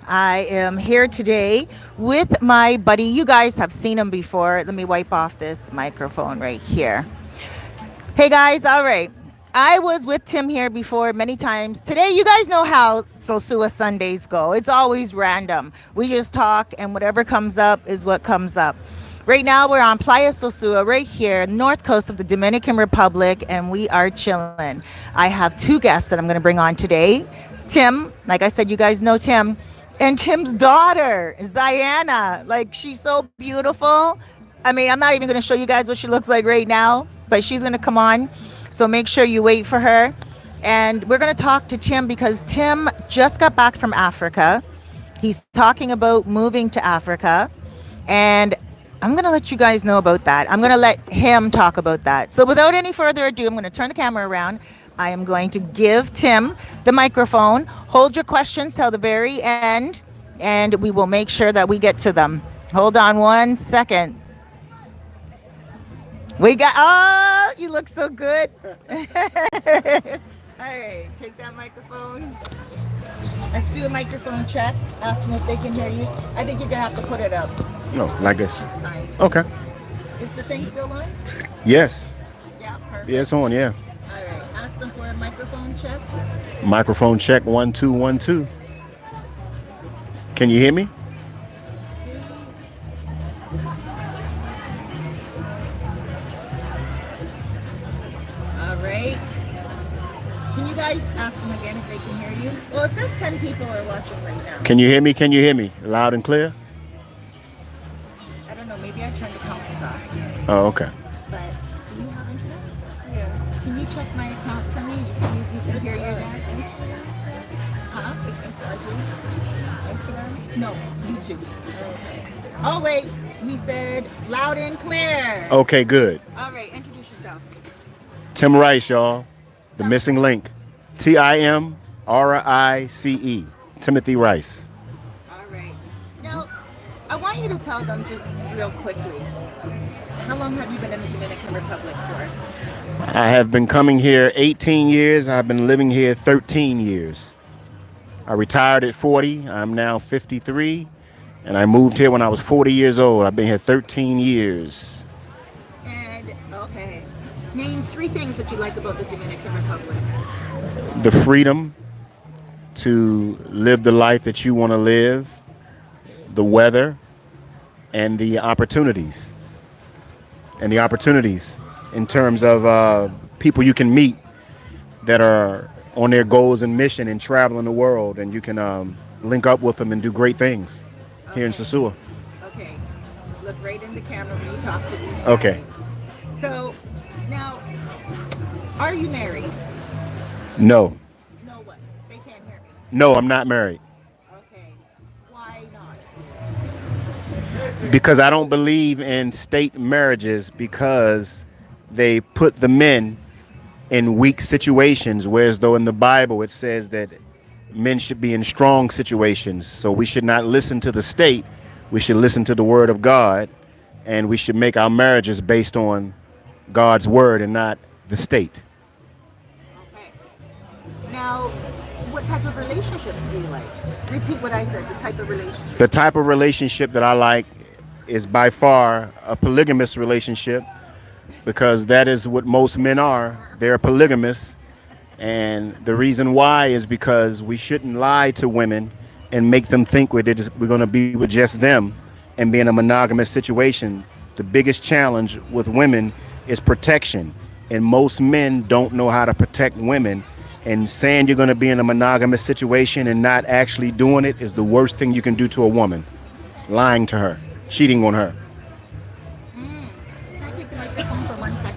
I am here today with my buddy. You guys have seen him before. Let me wipe off this microphone right here. Hey guys, all right. I was with Tim here before many times. Today, you guys know how Sosua Sundays go. It's always random. We just talk, and whatever comes up is what comes up. Right now, we're on Playa Sosua, right here, north coast of the Dominican Republic, and we are chilling. I have two guests that I'm going to bring on today. Tim, like I said, you guys know Tim, and Tim's daughter, Ziana. Like, she's so beautiful. I mean, I'm not even going to show you guys what she looks like right now, but she's going to come on. So make sure you wait for her. And we're going to talk to Tim because Tim just got back from Africa. He's talking about moving to Africa. And I'm going to let you guys know about that. I'm going to let him talk about that. So without any further ado, I'm going to turn the camera around. I am going to give Tim the microphone. Hold your questions till the very end, and we will make sure that we get to them. Hold on 1 second. We got, oh, you look so good. All right, take that microphone. Let's do a microphone check. Ask them if they can hear you. I think you're going to have to put it up. No, like this. Nice. Okay. Is the thing still on? Yes. Yeah, perfect. Yeah, it's on, yeah. All right, ask them for a microphone check. Microphone check 1 2 1 2. Can you hear me? All right. Can you guys ask them again if they can hear you? Well, it says 10 people are watching right now. Can you hear me? Can you hear me? Loud and clear? I don't know. Maybe I turned the comments off. Oh, okay. But do you have internet? Yeah. Can you check my account for me to see if you can hear your dad? Huh? Instagram? No, YouTube. Okay. Oh, wait. He said loud and clear. Okay, good. All right. Introduce yourself. Tim Rice, y'all. The missing link. Timrice. Timothy Rice. All right. Now, I want you to tell them just real quickly. How long have you been in the Dominican Republic for? I have been coming here 18 years. I've been living here 13 years. I retired at 40. I'm now 53. And I moved here when I was 40 years old. I've been here 13 years. And, okay. Name 3 things that you like about the Dominican Republic. The freedom to live the life that you want to live, the weather, and the opportunities. And the opportunities in terms of people you can meet that are on their goals and mission and traveling the world, and you can link up with them and do great things here in Sosua. Okay. Look right in the camera when you talk to these guys. Okay. So, now, are you married? No. No what? They can't hear me. No, I'm not married. Okay. Why not? Because I don't believe in state marriages because they put the men in weak situations, whereas though in the Bible it says that men should be in strong situations. So we should not listen to the state. We should listen to the word of God, and we should make our marriages based on God's word and not the state. Okay. Now, what type of relationships do you like? Repeat what I said, the type of relationship. The type of relationship that I like is by far a polygamous relationship, because that is what most men are. They're polygamous. And the reason why is because we shouldn't lie to women and make them think we're going to be with just them and be in a monogamous situation. The biggest challenge with women is protection. And most men don't know how to protect women. And saying you're going to be in a monogamous situation and not actually doing it is the worst thing you can do to a woman. Lying to her, cheating on her. Can I take the microphone for 1 second?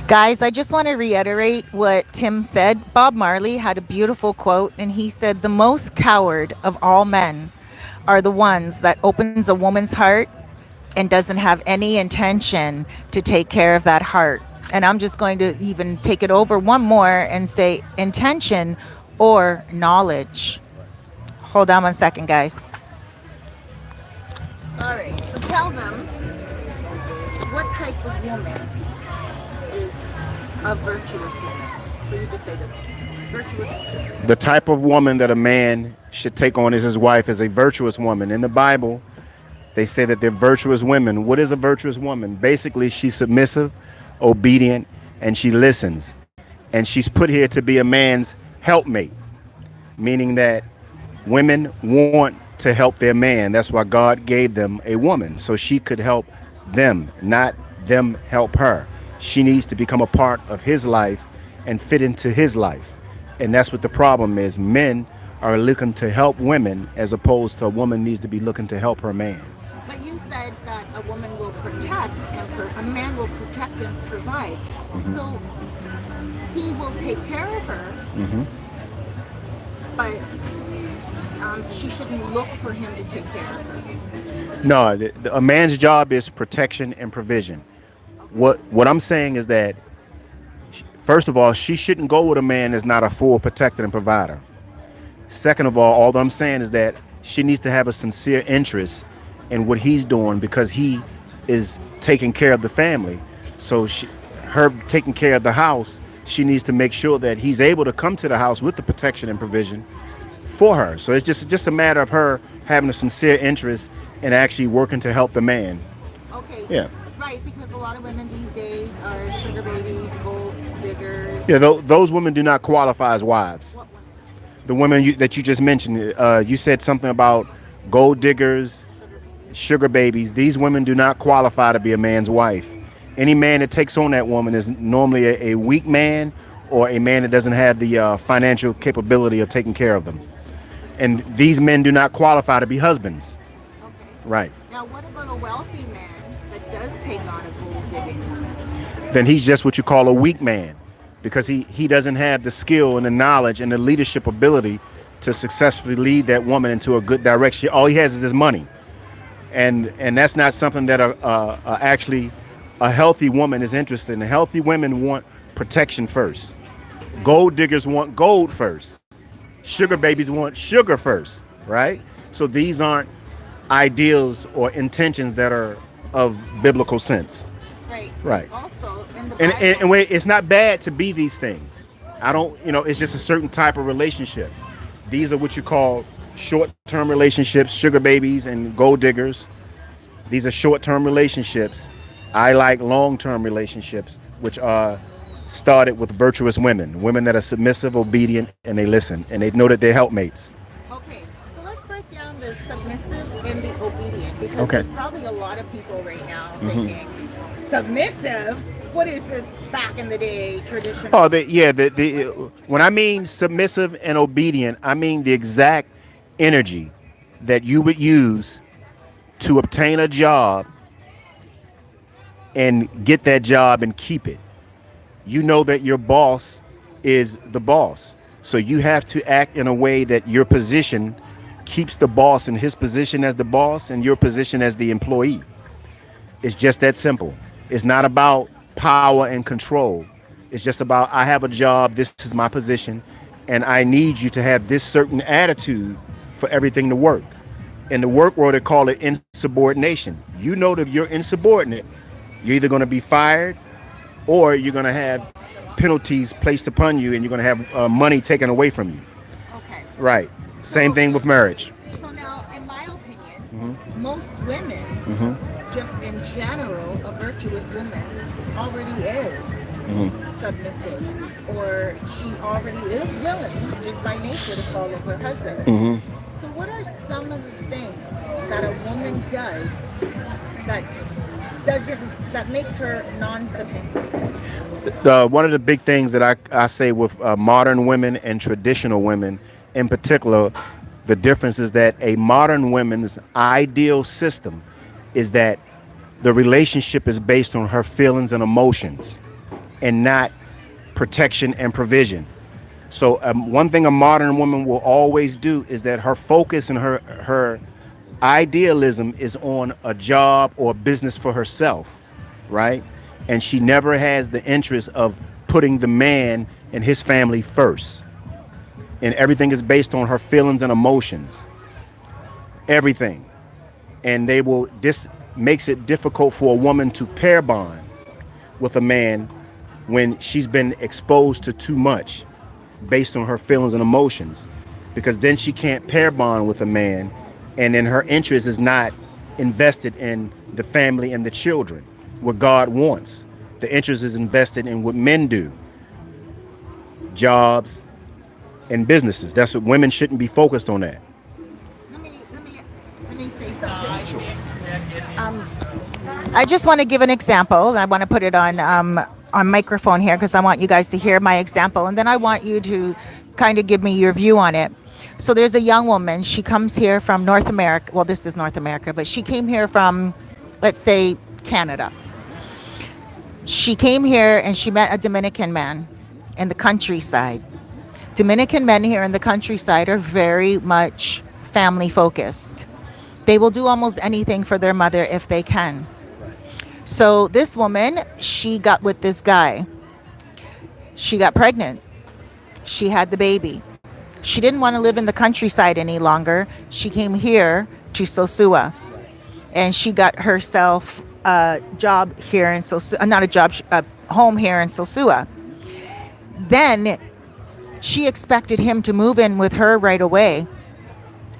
Guys, I just want to reiterate what Tim said. Bob Marley had a beautiful quote, and he said, "The most coward of all men are the ones that opens a woman's heart and doesn't have any intention to take care of that heart." And I'm just going to even take it over one more and say intention or knowledge. Hold on 1 second, guys. All right, so tell them what type of woman is a virtuous woman. So you just say that. Virtuous. The type of woman that a man should take on as his wife is a virtuous woman. In the Bible, they say that they're virtuous women. What is a virtuous woman? Basically, she's submissive, obedient, and she listens. And she's put here to be a man's helpmate, meaning that women want to help their man. That's why God gave them a woman, so she could help them, not them help her. She needs to become a part of his life and fit into his life. And that's what the problem is. Men are looking to help women as opposed to a woman needs to be looking to help her man. But you said that a woman will protect and a man will protect and provide. So he will take care of her, but she shouldn't look for him to take care of her. No, a man's job is protection and provision. What I'm saying is that, first of all, she shouldn't go with a man that's not a full protector and provider. Second of all I'm saying is that she needs to have a sincere interest in what he's doing because he is taking care of the family. So her taking care of the house, she needs to make sure that he's able to come to the house with the protection and provision for her. So it's just a matter of her having a sincere interest in actually working to help the man. Okay. Yeah. Right, because a lot of women these days are sugar babies, gold diggers. Yeah, those women do not qualify as wives. What women? The women that you just mentioned, you said something about gold diggers, sugar babies. These women do not qualify to be a man's wife. Any man that takes on that woman is normally a weak man or a man that doesn't have the financial capability of taking care of them. And these men do not qualify to be husbands. Okay. Right. Now, what about a wealthy man that does take on a gold digging woman? Then he's just what you call a weak man because he doesn't have the skill and the knowledge and the leadership ability to successfully lead that woman into a good direction. All he has is his money. And that's not something that actually a healthy woman is interested in. Healthy women want protection first. Gold diggers want gold first. Sugar babies want sugar first, right? So these aren't ideals or intentions that are of biblical sense. Right. Right. Also, in the And, Bible, and, and wait, it's not bad to be these things. I don't, it's just a certain type of relationship. These are what you call short-term relationships, sugar babies and gold diggers. These are short-term relationships. I like long-term relationships, which are started with virtuous women that are submissive, obedient, and they listen, and they know that they're helpmates. okay, so let's break down the submissive and the obedient because Okay. there's probably a lot of people right now thinking submissive. What is this back in the day traditional? Oh, when I mean submissive and obedient, I mean the exact energy that you would use to obtain a job and get that job and keep it. You know that your boss is the boss. So you have to act in a way that your position keeps the boss in his position as the boss and your position as the employee. It's just that simple. It's not about power and control. It's just about I have a job, this is my position, and I need you to have this certain attitude for everything to work. In the work world, they call it insubordination. You know that if you're insubordinate, you're either going to be fired or you're going to have penalties placed upon you and you're going to have money taken away from you. Okay. Right. Same thing with marriage. So now, in my opinion, most women, just in general, a virtuous woman already is submissive, or she already is willing, just by nature, to follow her husband. So what are some of the things that a woman does that makes her non-submissive? One of the big things that I say with modern women and traditional women in particular, the difference is that a modern woman's ideal system is that the relationship is based on her feelings and emotions and not protection and provision. So one thing a modern woman will always do is that her focus and her idealism is on a job or business for herself, right? And she never has the interest of putting the man and his family first. And everything is based on her feelings and emotions. Everything. And this makes it difficult for a woman to pair bond with a man when she's been exposed to too much. based on her feelings and emotions, because then she can't pair bond with a man, and then her interest is not invested in the family and the children, what God wants. The interest is invested in what men do, jobs and businesses. That's what women shouldn't be focused on that. Let me say something. I just want to give an example. I want to put it on microphone here because I want you guys to hear my example, and then I want you to kind of give me your view on it. So there's a young woman. She comes here from North America. Well, this is North America, but she came here from, let's say, Canada. She came here and she met a Dominican man in the countryside. Dominican men here in the countryside are very much family focused. They will do almost anything for their mother if they can. So this woman, she got with this guy. She got pregnant. She had the baby. She didn't want to live in the countryside any longer. She came here to Sosua, and she got herself a job here in Sosua, not a job, a home here in Sosua. Then she expected him to move in with her right away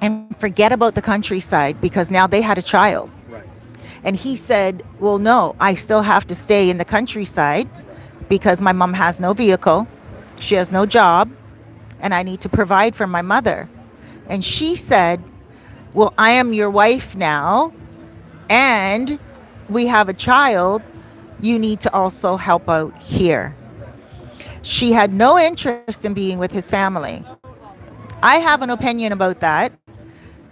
and forget about the countryside because now they had a child. Right. And he said, well, no, I still have to stay in the countryside because my mom has no vehicle, she has no job, and I need to provide for my mother. And she said, well, I am your wife now, and we have a child. You need to also help out here. She had no interest in being with his family. I have an opinion about that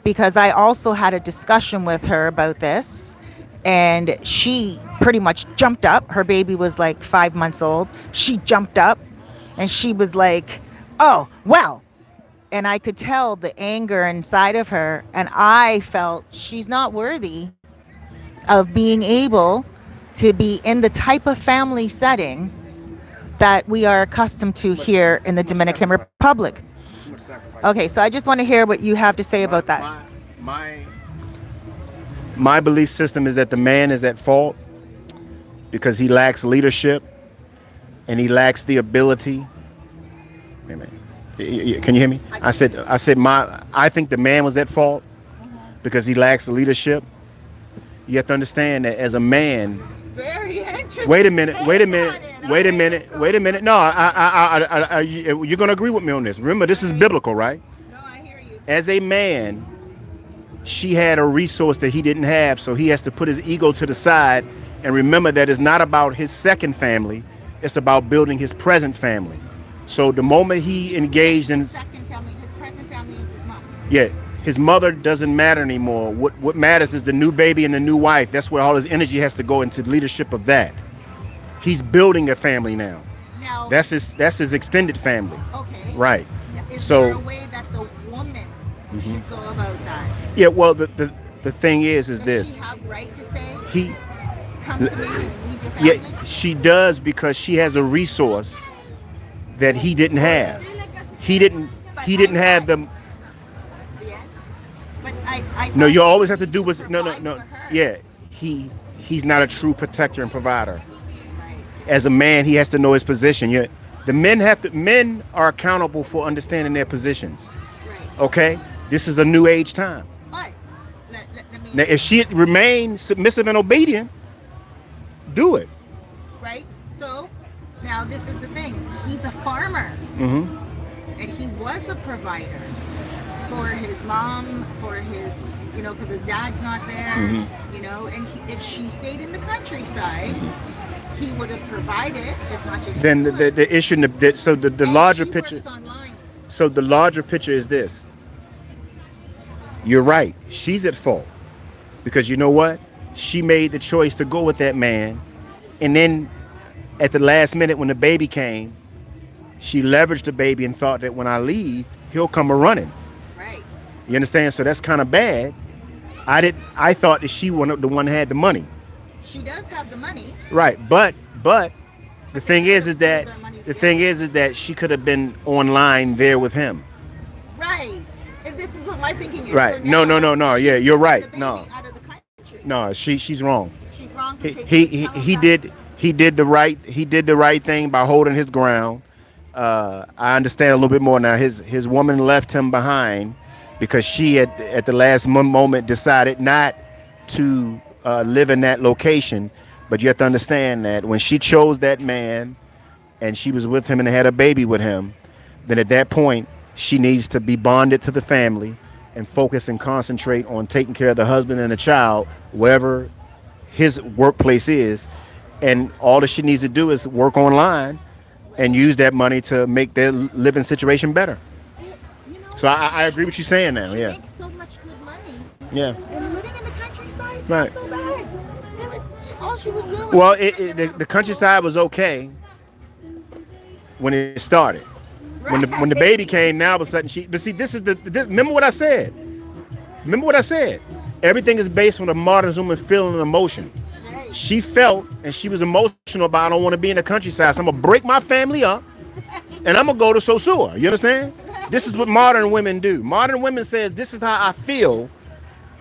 because I also had a discussion with her about this, and she pretty much jumped up. Her baby was like 5 months old. She jumped up and she was like, oh, well. And I could tell the anger inside of her, and I felt she's not worthy of being able to be in the type of family setting that we are accustomed to here in the Dominican Republic. Okay, so I just want to hear what you have to say about that. My belief system is that the man is at fault because he lacks leadership and he lacks the ability. Wait a minute. Can you hear me? I think the man was at fault because he lacks the leadership. You have to understand that as a man. Very interesting. Wait a minute. No, you're going to agree with me on this. Remember, this is biblical, right? No, I hear you. As a man, she had a resource that he didn't have, so he has to put his ego to the side and remember that it's not about his second family, it's about building his present family. So the moment he engaged in his second family, his present family is his mom. Yeah, his mother doesn't matter anymore. What matters is the new baby and the new wife. That's where all his energy has to go into leadership of that. He's building a family now. That's his extended family. Okay. Right. Is there a way that the woman should go about that? Yeah, well, the thing is Does this. she have right to say, He come to me and leave your family? Yeah, she does because she has a resource that he didn't have. He didn't have them. Yeah. But I No, you always have to do what's no. Yeah, he's not a true protector and provider. As a man, he has to know his position. Yeah, the men are accountable for understanding their positions. Right. Okay, this is a new age time. But Now, if she remains submissive and obedient, do it. Right. So now this is the thing. He's a farmer, Mm-hmm. and he was a provider for his mom, for his, because his dad's not there, and if she stayed in the countryside, he would have provided as much as Then he could. the issue, so the And larger she picture. works online. So the larger picture is this. You're right. She's at fault because you know what? She made the choice to go with that man, and then at the last minute when the baby came, she leveraged the baby and thought that when I leave, he'll come a running. Right. You understand? So that's kind of bad. I thought that she was the one that had the money. She does have the money. Right, but the thing is that she could have been online there with him. Right. And this is what my thinking is. Right. So No. now Yeah, she's you're taking right. the baby No. out of the country. No, she's wrong. She's wrong. For He did the right thing by holding his ground, I understand a little bit more now. His woman left him behind because she at the last moment decided not to live in that location. But you have to understand that when she chose that man and she was with him and had a baby with him, then at that point she needs to be bonded to the family and focus and concentrate on taking care of the husband and the child wherever his workplace is. And all that she needs to do is work online and use that money to make their living situation better. You know, So I agree with you saying now. she Yeah. makes so much good money, Yeah. and living in the countryside is Right. not so bad. All she was doing was Well, just sitting the, around. the countryside was okay when it started. When the baby Right. came, now all of a sudden But see, remember what I said. Remember what I said. Everything is based on a modern human feeling and emotion. Right. She felt and she was emotional about I don't want to be in the countryside, so I'm gonna break my family up and I'm gonna go to Sosua. You understand? This is what modern women do. Modern women says this is how I feel.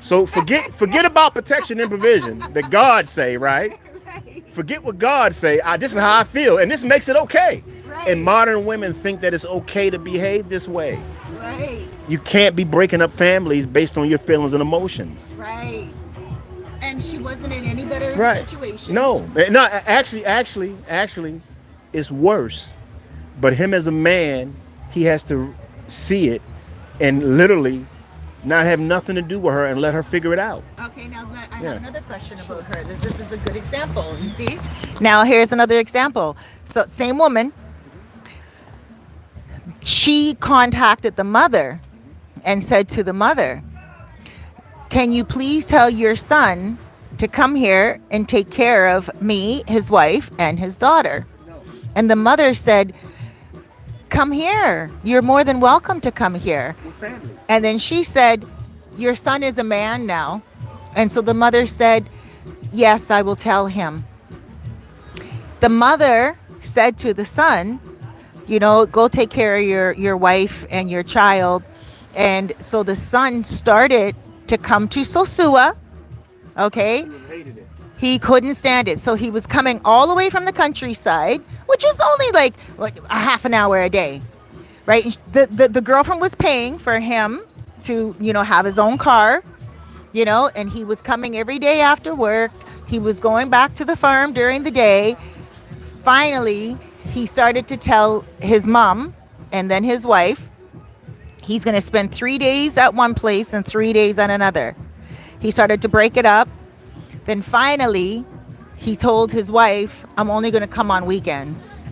So forget about protection and provision that God say, right? Right. Forget what God say. This is how I feel, and this makes it okay. Right. And modern women think that it's okay to behave this way. Right. You can't be breaking up families based on your feelings and emotions. Right. And she wasn't in any better Right. situation. No. Actually, it's worse. But him as a man, he has to see it and literally not have nothing to do with her and let her figure it out. Okay, now I Yeah. have another question about her. This is a good example. You see? Now here's another example. So same woman. She contacted the mother and said to the mother, "Can you please tell your son to come here and take care of me, his wife, and his daughter?" And the mother said, "Come here. You're more than welcome to come here." And then she said, "Your son is a man now." And so the mother said, "Yes, I will tell him." The mother said to the son, "Go take care of your wife and your child." And so the son started to come to Sosua. Okay. He couldn't stand it. So he was coming all the way from the countryside, which is only like a half an hour a day, right? The girlfriend was paying for him to, have his own car, and he was coming every day after work. He was going back to the farm during the day. Finally, he started to tell his mom and then his wife he's going to spend 3 days at one place and 3 days at another. He started to break it up. Then finally, he told his wife, "I'm only going to come on weekends."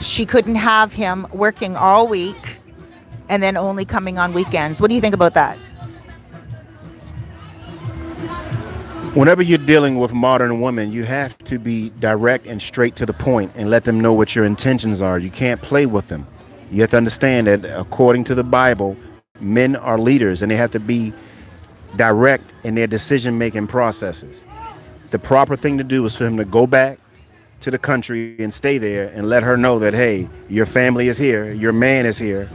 She couldn't have him working all week and then only coming on weekends. What do you think about that? Whenever you're dealing with modern women, you have to be direct and straight to the point and let them know what your intentions are. You can't play with them. You have to understand that according to the Bible, men are leaders and they have to be direct in their decision-making processes. The proper thing to do is for him to go back to the country and stay there and let her know that, hey, your family is here, your man is here,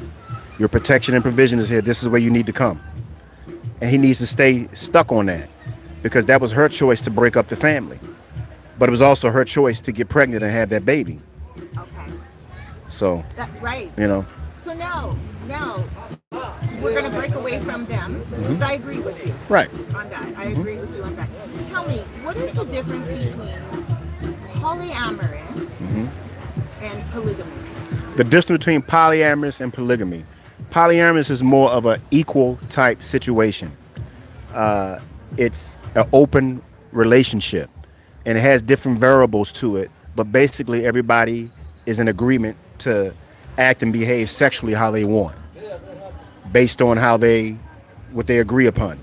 your protection and provision is here, this is where you need to come. And he needs to stay stuck on that because that was her choice to break up the family. But it was also her choice to get pregnant and have that baby. Okay. So, Right. So now we're going to break away from them because I agree with you right. on that. I agree with you on that. Tell me, what is the difference between polyamorous and polygamy? The difference between polyamorous and polygamy. Polyamorous is more of an equal type situation. It's an open relationship and it has different variables to it, but basically everybody is in agreement to act and behave sexually how they want based on what they agree upon.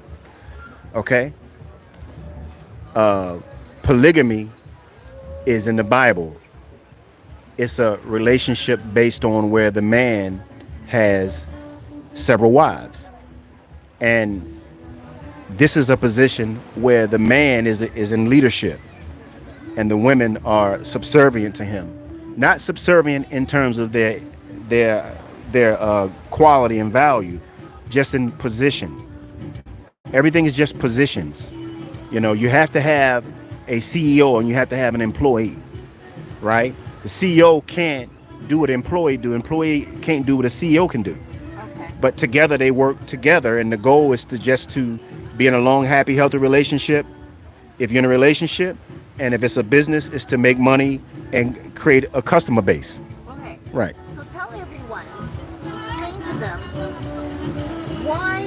Okay? Polygamy is in the Bible. It's a relationship based on where the man has several wives. And this is a position where the man is in leadership and the women are subservient to him. Not subservient in terms of their quality and value, just in position. Everything is just positions. You have to have a CEO and you have to have an employee, right? The CEO can't do what an employee do. Employee can't do what a CEO can do. But together they work together, and the goal is to just to be in a long, happy, healthy relationship. If you're in a relationship, and if it's a business, it's to make money and create a customer base. Okay. Right. So tell everyone, explain to them why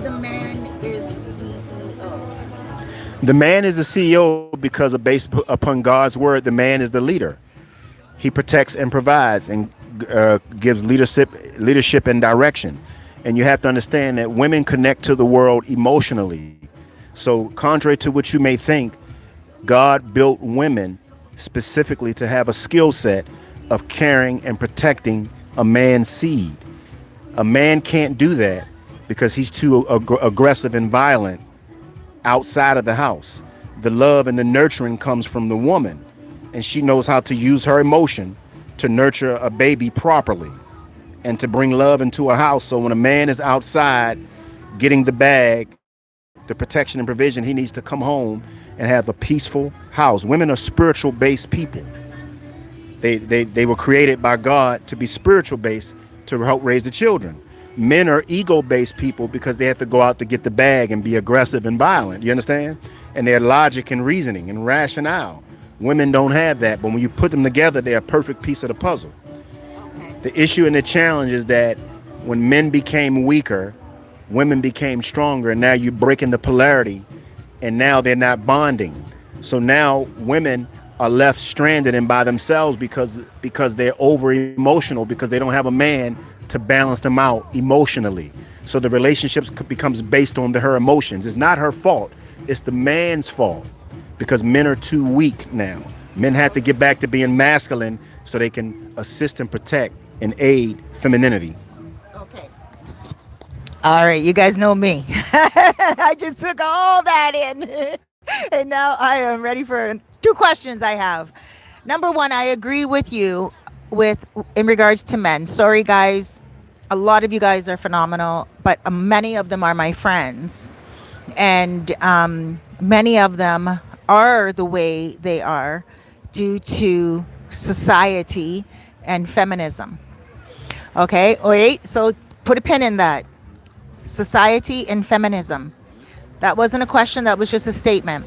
the man is CEO. The man is the CEO because of based upon God's word. The man is the leader. He protects and provides and gives leadership and direction. And you have to understand that women connect to the world emotionally. So contrary to what you may think, God built women specifically to have a skill set of caring and protecting a man's seed. A man can't do that because he's too aggressive and violent outside of the house. The love and the nurturing comes from the woman, and she knows how to use her emotion to nurture a baby properly and to bring love into a house. So when a man is outside getting the bag, the protection and provision, he needs to come home and have a peaceful house. Women are spiritual based people. They were created by God to be spiritual based to help raise the children. Men are ego based people because they have to go out to get the bag and be aggressive and violent. You understand? And they're logic and reasoning and rationale. Women don't have that, but when you put them together, they're a perfect piece of the puzzle. Okay. The issue and the challenge is that when men became weaker, women became stronger, and now you're breaking the polarity, and now they're not bonding. So now women are left stranded and by themselves because they're over emotional, because they don't have a man to balance them out emotionally. So the relationships becomes based on her emotions. It's not her fault. It's the man's fault because men are too weak now. Men have to get back to being masculine so they can assist and protect and aid femininity. Okay. All right, you guys know me. I just took all that in. And now I am ready for two questions I have. Number one, I agree with you with in regards to men. Sorry guys, a lot of you guys are phenomenal, but many of them are my friends. And many of them are the way they are due to society and feminism. Okay, all right, so put a pin in that. Society and feminism. That wasn't a question, that was just a statement.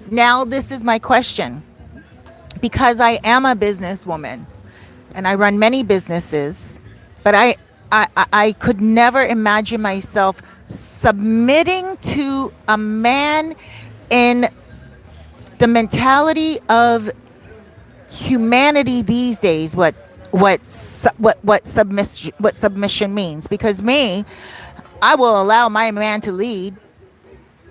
Now, this is my question. Because I am a businesswoman and I run many businesses, but I could never imagine myself submitting to a man in the mentality of humanity these days, what submission means. Because me, I will allow my man to lead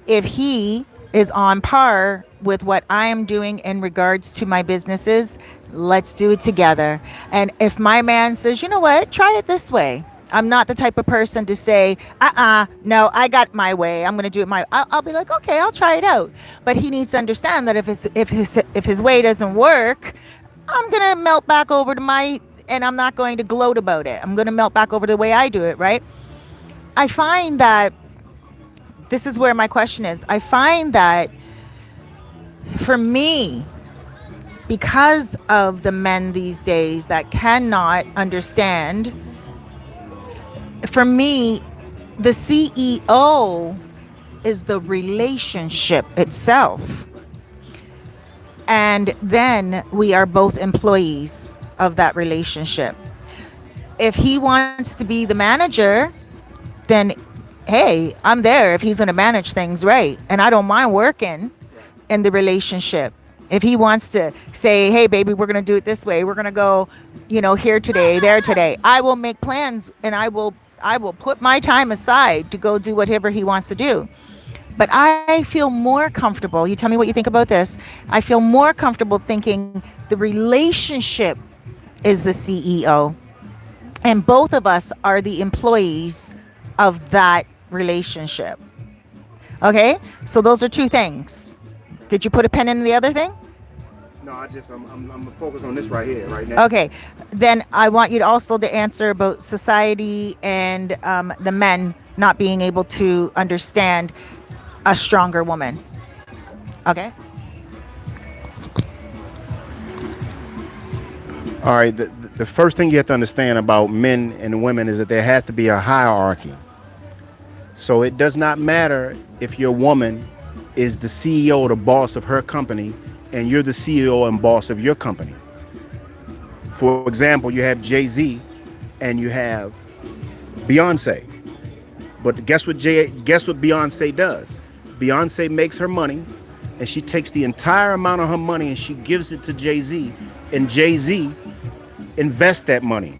if he is on par with what I am doing in regards to my businesses. Let's do it together. And if my man says, you know what, try it this way. I'm not the type of person to say, no, I got my way. I'm going to do it I'll be like, okay, I'll try it out. But he needs to understand that if his way doesn't work, I'm going to melt back over to and I'm not going to gloat about it. I'm going to melt back over the way I do it, right? I find that this is where my question is. I find that for me, because of the men these days that cannot understand, for me, the CEO is the relationship itself. And then we are both employees of that relationship. If he wants to be the manager, then hey, I'm there if he's going to manage things right. And I don't mind working in the relationship. If he wants to say, hey, baby, we're going to do it this way. We're going to go, here today, there today. I will make plans and I will put my time aside to go do whatever he wants to do. But I feel more comfortable. You tell me what you think about this. I feel more comfortable thinking the relationship is the CEO. And both of us are the employees of that relationship. Okay, so those are two things. Did you put a pin in the other thing? No, I'm focused on this right here, right now. Okay, then I want you to also to answer about society and the men not being able to understand a stronger woman. Okay. All right. The first thing you have to understand about men and women is that there has to be a hierarchy. So it does not matter if your woman is the CEO or the boss of her company and you're the CEO and boss of your company. For example, you have Jay-Z and you have Beyonce. But guess what Beyonce does? Beyonce makes her money and she takes the entire amount of her money and she gives it to Jay-Z, and Jay-Z invests that money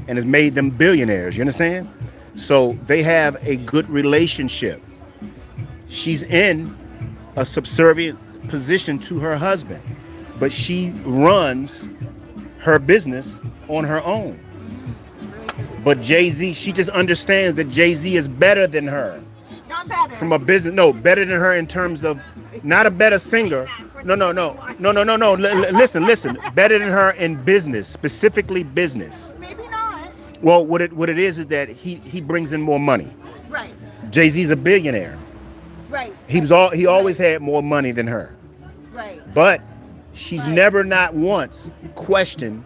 and has made them billionaires. You understand? So they have a good relationship. She's in a subservient position to her husband, but she runs her business on her own. But Jay-Z, she just understands that Jay-Z is better than her Not better. from a business. No, better than her in terms of not a better singer. No, no, no, no, no, no, no. Listen. Better than her in business, specifically business. Maybe not. Well, what it is that he brings in more money. Right. Jay-Z's a billionaire. Right. He always had more money than her. Right. But she's never not once questioned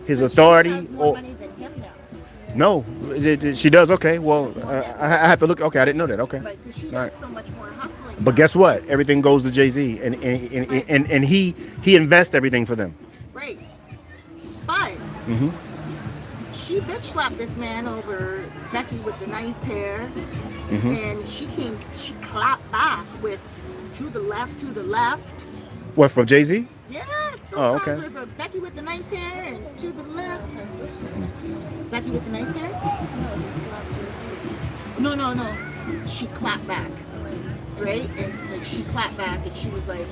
his authority She has more or money than him now. no. She does. Okay. Well, I have to look. Okay, I didn't know that. Okay. Right. Because she All does right. so much more hustling. But guess what? Everything goes to Jay-Z, and he invests everything for them. Right. But she bitch slapped this man over Becky with the nice hair, and she clapped back with to the left, to the left. What, from Jay-Z? Yes. Those Oh, songs okay. were for Becky with the nice hair and to the left. Becky with the nice hair? No. She clapped back. Right? And like she clapped back and she was like,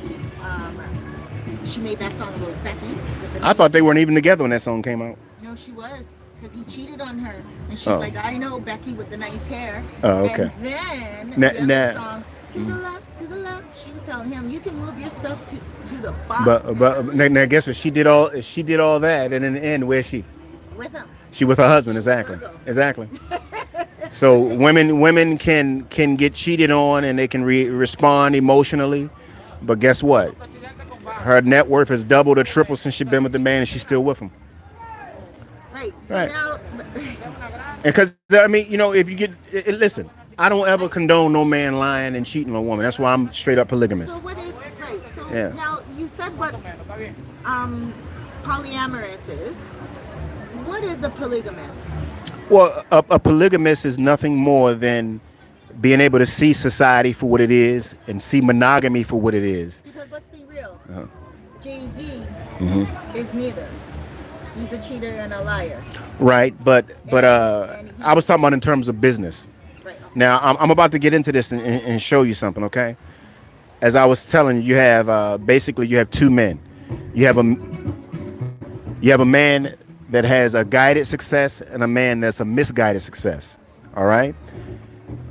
she made that song about Becky. With the I thought they nice weren't even together when that song came out. No, she was, because he cheated on her, and she's Oh. like, I know Becky with the nice hair. Oh, okay. And then Nah- the other nah. song, to the left, to the left. She was telling him, you can move your stuff to the box. But now guess what? She did all that, and in the end, where's she? With him. She with her husband. Exactly. So women can get cheated on and they can respond emotionally, but guess what? Her net worth has doubled or tripled since she's been with the man, and she's still with him. Right. So Right. now, And because I mean, if you listen, I don't ever condone no man lying and cheating on a woman. That's why I'm straight up so polygamous. what is right? So Yeah. now you said what polyamorous is. What is a polygamist? Well, a polygamist is nothing more than being able to see society for what it is and see monogamy for what it is. Because let's be real, Uh-huh. Jay-Z is neither. He's a cheater and a liar. Right, but And he- I was talking about in terms of business. Right. Now I'm about to get into this and show you something, okay? As I was telling you, you have basically you have two men. You have a man that has a guided success and a man that's a misguided success. All right?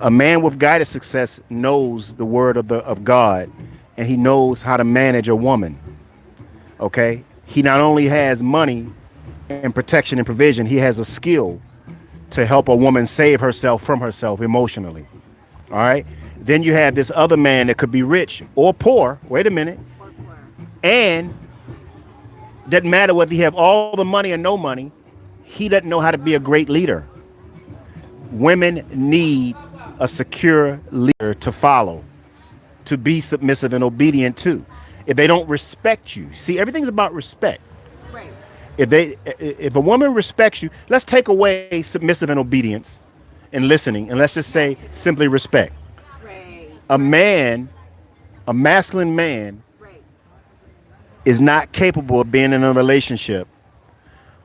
A man with guided success knows the word of God, and he knows how to manage a woman. Okay? He not only has money and protection and provision, he has a skill to help a woman save herself from herself emotionally. All right? Then you have this other man that could be rich or poor. Wait a minute. And doesn't matter whether he have all the money or no money, he doesn't know how to be a great leader. Women need a secure leader to follow, to be submissive and obedient to. If they don't respect you, see, everything's about respect. Right. If a woman respects you, let's take away submissive and obedience and listening, and let's just say simply respect. Right. A masculine man Right. is not capable of being in a relationship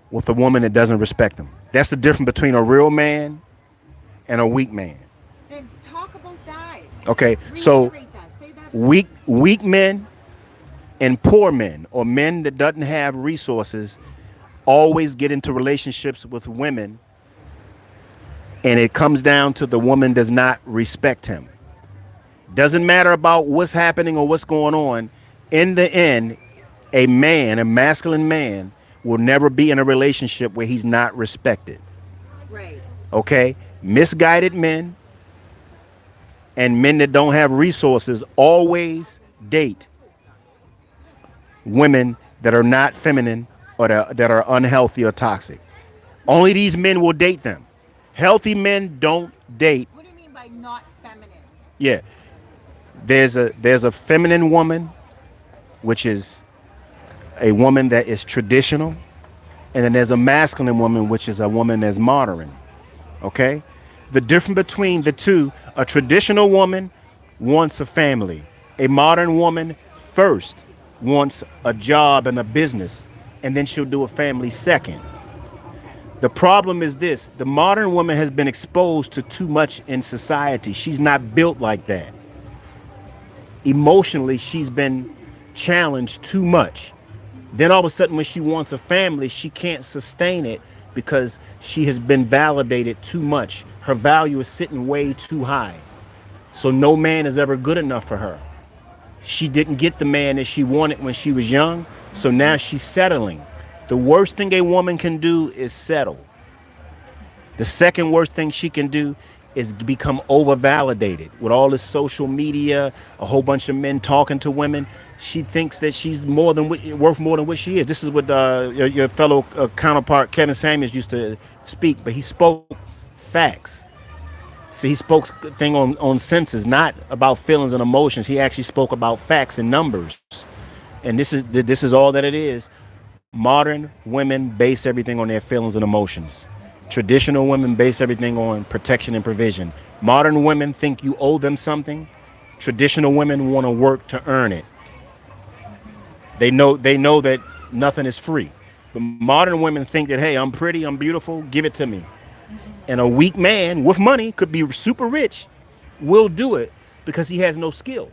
with a woman that doesn't respect him. That's the difference between a real man and a weak man. And talk about that. Okay, so Reiterate that. Say that. weak men and poor men, or men that doesn't have resources, always get into relationships with women, and it comes down to the woman does not respect him. Doesn't matter about what's happening or what's going on. In the end, a masculine man, will never be in a relationship where he's not respected. Right. Okay? Misguided men and men that don't have resources always date women that are not feminine or that are unhealthy or toxic. Only these men will date them. Healthy men don't date. What do you mean by not feminine? Yeah, there's a feminine woman, which is a woman that is traditional, and then there's a masculine woman, which is a woman that's modern. Okay, the difference between the two: a traditional woman wants a family. A modern woman first wants a job and a business, and then she'll do a family second. The problem is this: the modern woman has been exposed to too much in society. She's not built like that. Emotionally, she's been challenged too much. Then all of a sudden, when she wants a family, she can't sustain it because she has been validated too much. Her value is sitting way too high. So no man is ever good enough for her. She didn't get the man that she wanted when she was young, so now she's settling. The worst thing a woman can do is settle. The second worst thing she can do is become over validated with all this social media, a whole bunch of men talking to women. She thinks that she's worth more than what she is. This is what your fellow counterpart Kevin Samuels used to speak, but he spoke facts. See, he spoke thing on senses, not about feelings and emotions. He actually spoke about facts and numbers. And this is all that it is. Modern women base everything on their feelings and emotions. Traditional women base everything on protection and provision. Modern women think you owe them something. Traditional women want to work to earn it. They know that nothing is free. But modern women think that, hey, I'm pretty, I'm beautiful, give it to me. And a weak man with money, could be super rich, will do it because he has no skill.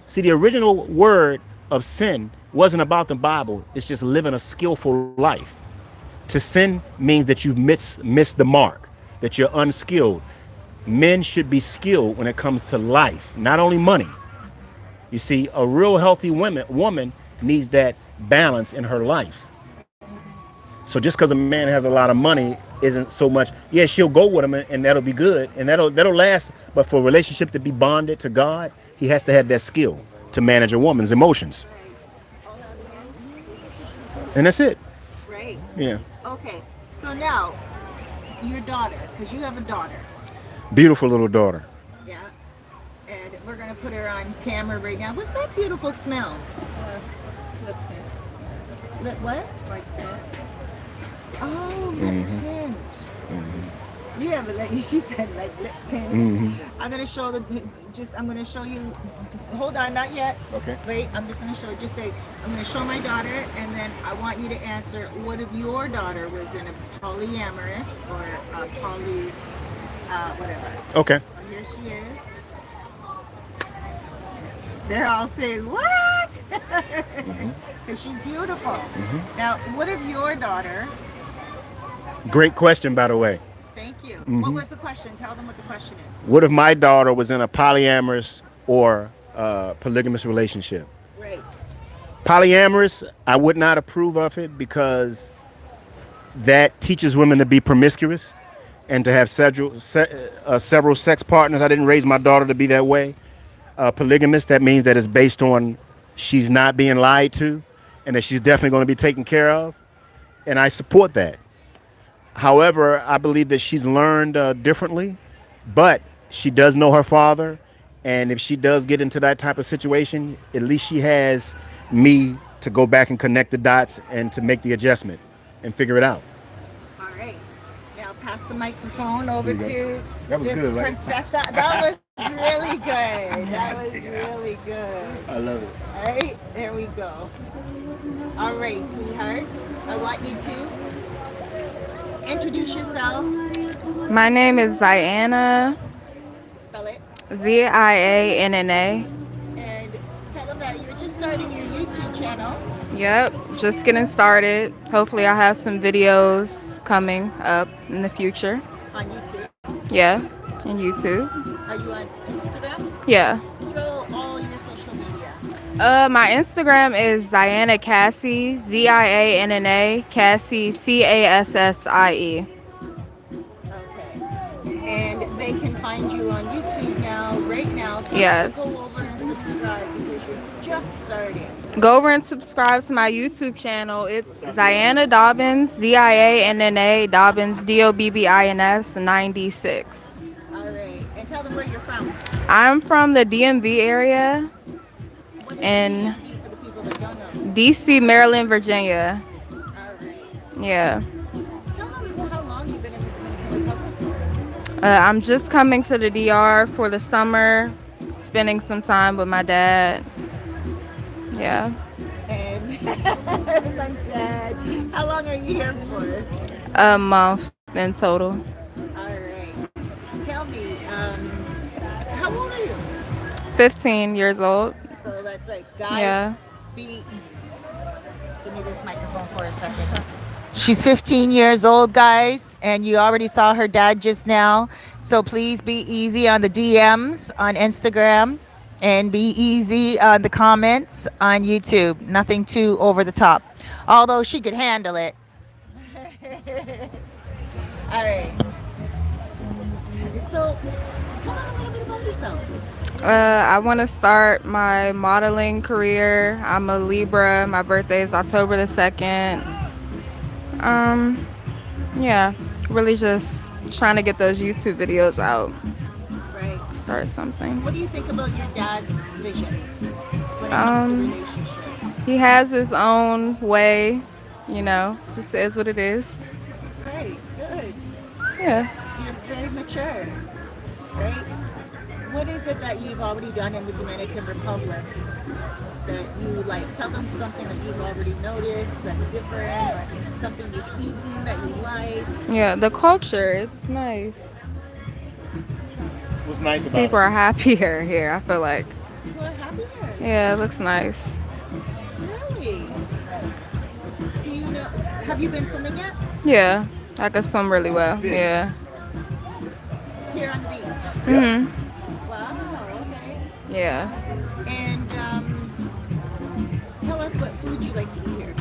See, the original word of sin wasn't about the Bible. It's just living a skillful life. To sin means that you've missed the mark, that you're unskilled. Men should be skilled when it comes to life, not only money. You see, a real healthy woman needs that balance in her life. So just because a man has a lot of money isn't so much. Yeah, she'll go with him and that'll be good and that'll last. But for a relationship to be bonded to God, he has to have that skill to manage a woman's emotions. And that's it. Right. Yeah. Okay. So now, your daughter, because you have a daughter. Beautiful little daughter. Yeah. And we're gonna put her on camera right now. What's that beautiful smell? Lip tint. Lip what? Like tint. Oh, lip tint. Yeah, but like she said, like lip tint. I'm gonna show I'm gonna show you. Hold on, not yet. Okay. Wait, I'm just gonna show. Just say, I'm gonna show my daughter, and then I want you to answer. What if your daughter was in a polyamorous or a whatever? Okay. Oh, here she is. They're all saying, what? Because she's beautiful. Now, what if your daughter... Great question, by the way. Thank you. What was the question? Tell them what the question is. What if my daughter was in a polyamorous or polygamous relationship? Right. Polyamorous, I would not approve of it because that teaches women to be promiscuous and to have several sex partners. I didn't raise my daughter to be that way. Polygamous, that means that it's based on she's not being lied to and that she's definitely going to be taken care of. And I support that. However, I believe that she's learned differently, but she does know her father. And if she does get into that type of situation, at least she has me to go back and connect the dots and to make the adjustment and figure it out. All right. Now pass the microphone over to That was this good, right? princessa. That was really good. That was really good. I love it. All right, there we go. All right, sweetheart. I want you to introduce yourself. My name is Ziana, Spell it. Zianna. And tell them that you're just starting your YouTube channel Yep, just getting started. Hopefully I'll have some videos coming up in the future. on YouTube. Yeah, and YouTube. Are you on Instagram? Yeah. Throw all your social media. My Instagram is Ziana Cassie, Zianna Cassie, Cassie. Okay. And they can find you on YouTube. YouTube now, right now. Tell them to go over Yes. and subscribe because you're just starting. Go over and subscribe to my YouTube channel. It's Ziana Dobbins, Zianna Dobbins, Dobbins 96. All right. And tell them where you're from. I'm from the DMV area What is in DMV for the people that don't know? DC, Maryland, Virginia. All right. Yeah. Tell them how long you've been in the Dominican Republic. I'm just coming to the DR for the summer, spending some time with my dad. Yeah. And my dad. How long are you here for? A month in total. All right. Tell me, how old are you? 15 years old. So that's right, guys. Yeah. Be. Give me this microphone for a second. She's 15 years old, guys, and you already saw her dad just now. So please be easy on the DMs on Instagram and be easy on the comments on YouTube. Nothing too over the top. Although she could handle it. All right. So tell them a little bit about yourself. I want to start my modeling career. I'm a Libra. My birthday is October the 2nd. Yeah, really just trying to get those YouTube videos out. Right. Start something. What do you think about your dad's vision when it comes to relationships? He has his own way, just is what it is. Right. Good. Yeah. You're very mature. Right. What is it that you've already done in the Dominican Republic that you like? Tell them something that you've already noticed that's different, or something you've eaten that you like. Yeah, the culture, it's nice. What's nice about People it? are happier here, I feel like. People are happier. Yeah, it looks nice. Really? Do you know? Have you been swimming yet? Yeah, I can swim really well. Yeah. Here on the beach. Wow. Okay. Yeah. And tell us what food you like to eat here.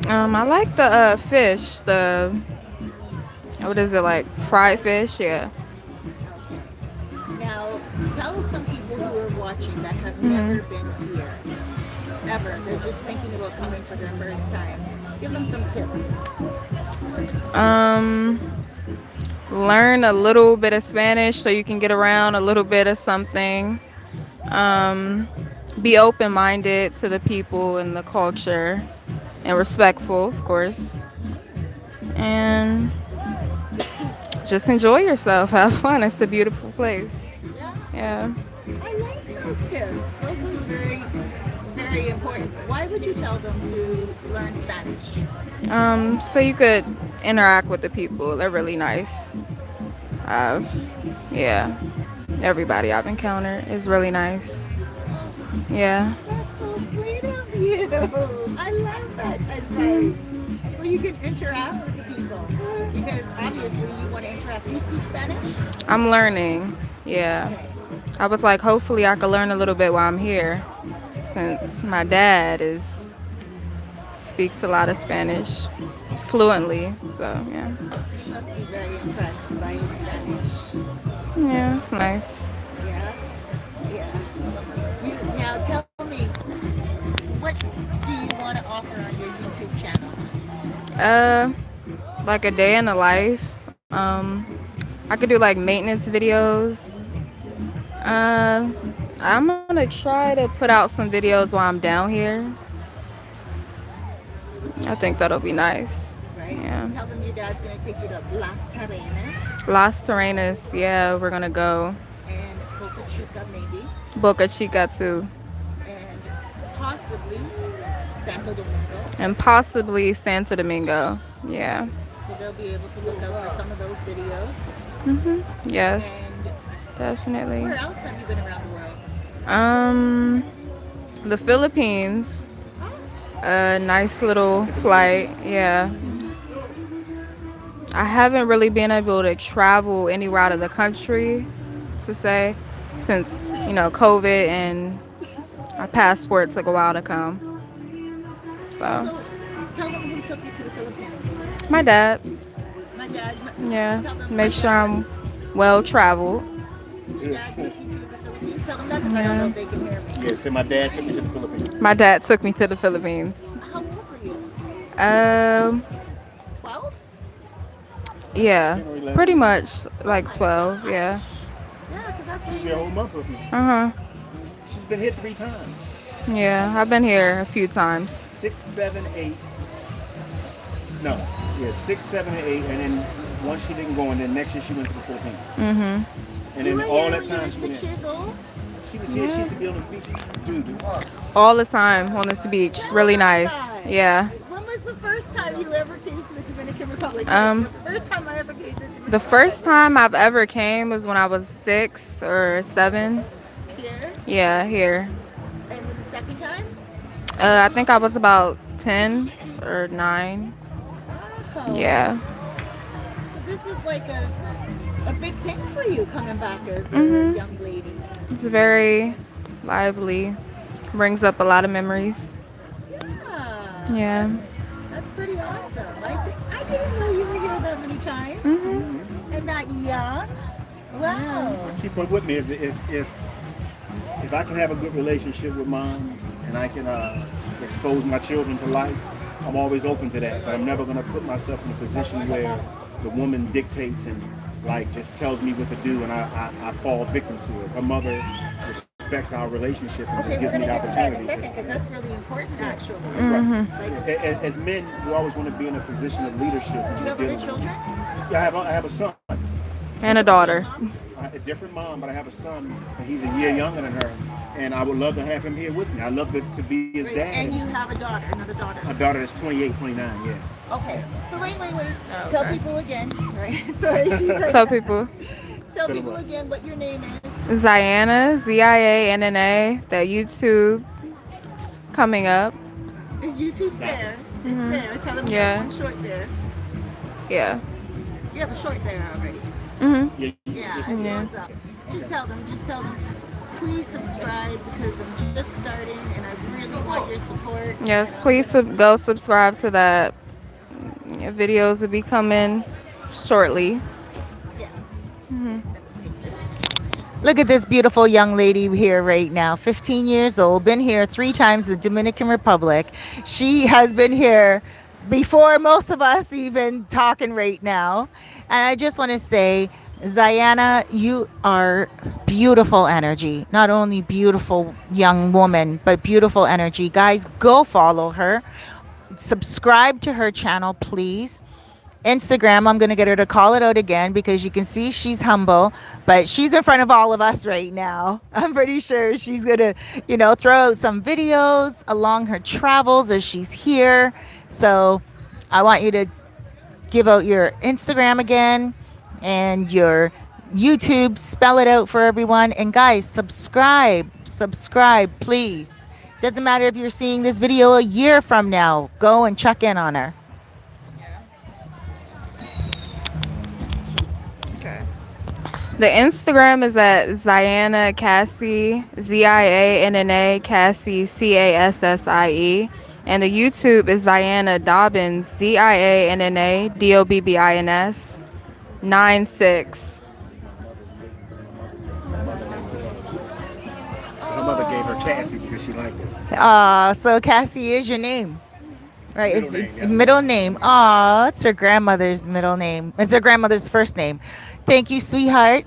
I like the fish, what is it, like fried fish? Yeah. Now, tell some people who are watching that have never been here, ever. They're just thinking about coming for their first time. Give them some tips. Learn a little bit of Spanish so you can get around a little bit of something. Be open-minded to the people and the culture, and respectful, of course. And just enjoy yourself. Have fun. It's a beautiful place. Yeah. I like those tips. Those are very, very important. Why would you tell them to learn Spanish? So you could interact with the people. They're really nice. Yeah. Everybody I've encountered is really nice. Yeah. That's so sweet of you. I love that advice. So you can interact with the people. Because obviously you want to interact. Do you speak Spanish? I'm learning. Yeah. Okay. I was like, hopefully I could learn a little bit while I'm here, since my dad speaks a lot of Spanish fluently. So yeah. You must be very impressed by his Spanish. Yeah, it's nice. Yeah. Yeah. Now tell me, what do you want to offer on your YouTube channel? Like a day in the life. I could do like maintenance videos. I'm gonna try to put out some videos while I'm down here. I think that'll be nice. Right? Yeah. Tell them your dad's going to take you to Las Terrenas Las Terrenas, yeah, we're gonna go. and Boca Chica maybe, Boca Chica too. and possibly Santo Domingo. And possibly Santo Domingo. Yeah. So they'll be able to look out for some of those videos. Yes, And definitely. where else have you been around the world? The Philippines. A nice little flight. Yeah. I haven't really been able to travel anywhere out of the country, to say, since, COVID, and my passport took a while to come. So, So tell them who took you to the Philippines. my dad. My dad. Yeah. Tell them my Make sure dad- I'm well traveled. Your dad took you to the Philippines. Tell them that because I don't know Yeah. if they can hear me. Yeah, so my dad took me to the Philippines. My dad took me to the Philippines. How old were you? Um, 12? yeah, 10 or 11. pretty much Oh like my 12. Yeah. gosh. Yeah, because that's She when was you there a were. whole month with me. Uh huh. She's been here 3 times. Yeah, I've been here a few times. 6, 7, 8. No, yeah, 6, 7, and 8, and then once she didn't go, and then next year she went to the Philippines. Mhm. And You then were all here that when you were time she went 6 in. years old? She was here. She used to be on this beach. Dude, All the time on this beach. Tell Really about nice. that. Yeah. When was the first time you ever came to the Dominican Republic? Say, Um, the first time I ever came to the Dominican the Republic. first time I've ever came was when I was 6 or 7. Here. Yeah, here. And then the second time? I think I was about 10 or 9. Oh. Yeah. So this is like a big thing for you coming back as a Mhm. young lady. It's very lively. Brings up a lot of memories. Yeah. Yeah. That's pretty awesome. I didn't know you were here that many times. Mhm. And that young. Wow. keep up with me. If I can have a good relationship with mom, and I can expose my children to life, I'm always open to that. But I'm never going to put myself in a position where the woman dictates and like just tells me what to do, and I fall victim to it. Her mother respects our relationship and Okay, just we're gives me gonna the get to that in a opportunity. second because that's really important, actually. That's right. Like, As men, we always want to be in a position of leadership. do you have other children? Yeah, I have a son. And a daughter. Mom? A different mom, but I have a son, and he's a year younger than her. And I would love to have him here with me. I love to be his Great. dad. And you have a daughter, another daughter. A daughter that's 28, 29, yeah. Okay. So wait. Oh, Tell okay. people again. Right. Sorry, she's like, Tell people. tell Tell them people what. again what your name is. Ziana, Zianna. That YouTube coming up. YouTube's there. It's there. Tell them you Yeah. have one short there. Yeah. You have a short there already. Mhm. Yeah, Yeah. just- So Yeah. it's up. Just tell them. Please subscribe because I'm just starting and I really want your support. Yes. Please go subscribe to that. Yeah, videos will be coming shortly. Yeah. Take this. Look at this beautiful young lady here right now, 15 years old, been here 3 times, the Dominican Republic. She has been here before most of us even talking right now. And I just want to say, Ziana, you are beautiful energy. Not only beautiful young woman, but beautiful energy. Guys, go follow her. Subscribe to her channel, please. Instagram, I'm going to get her to call it out again because you can see she's humble, but she's in front of all of us right now. I'm pretty sure she's going to, throw out some videos along her travels as she's here. So I want you to give out your Instagram again and your YouTube, spell it out for everyone. And guys, subscribe, please. Doesn't matter if you're seeing this video a year from now, go and check in on her. Okay. The Instagram is at Ziana Cassie, Zianna Cassie, Cassie. And the YouTube is Ziana Dobbins, Zianna Dobbins 96. So her mother gave her Cassie because she liked it. So Cassie is your name, right? Middle It's name, yeah. middle name. Aw, it's her grandmother's middle name. It's her grandmother's first name. Thank you, sweetheart.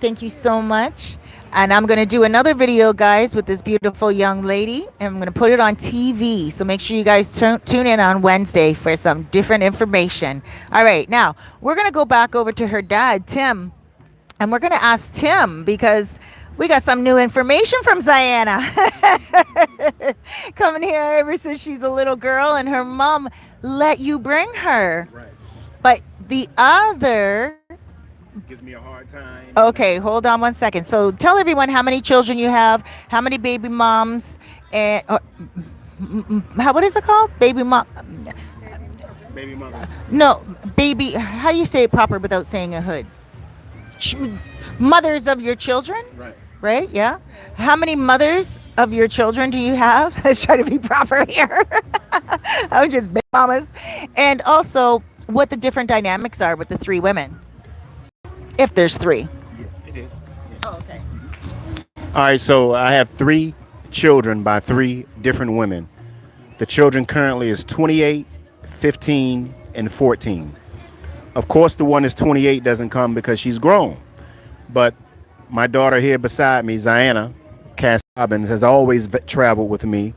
Thank you so much. And I'm going to do another video, guys, with this beautiful young lady. And I'm going to put it on TV. So make sure you guys tune in on Wednesday for some different information. All right. Now, we're going to go back over to her dad, Tim. And we're going to ask Tim because we got some new information from Ziana. Coming here ever since she's a little girl and her mom let you bring her. Right. But the other. Gives me a hard time. Okay, hold on one second. So tell everyone how many children you have, how many baby moms, and what is it called? Baby mom. Baby mother. No, baby. How do you say it proper without saying a hood? Ch- Mothers of your children. Right. Right? Yeah. How many mothers of your children do you have? Let's try to be proper here. I'm just big mamas. And also, what the different dynamics are with the 3 women. If there's 3. Yes, it is. All right, so I have three children by three different women. The children currently is 28, 15, and 14. Of course, the one that's 28 doesn't come because she's grown. But my daughter here beside me, Ziana Cass Robbins, has always traveled with me,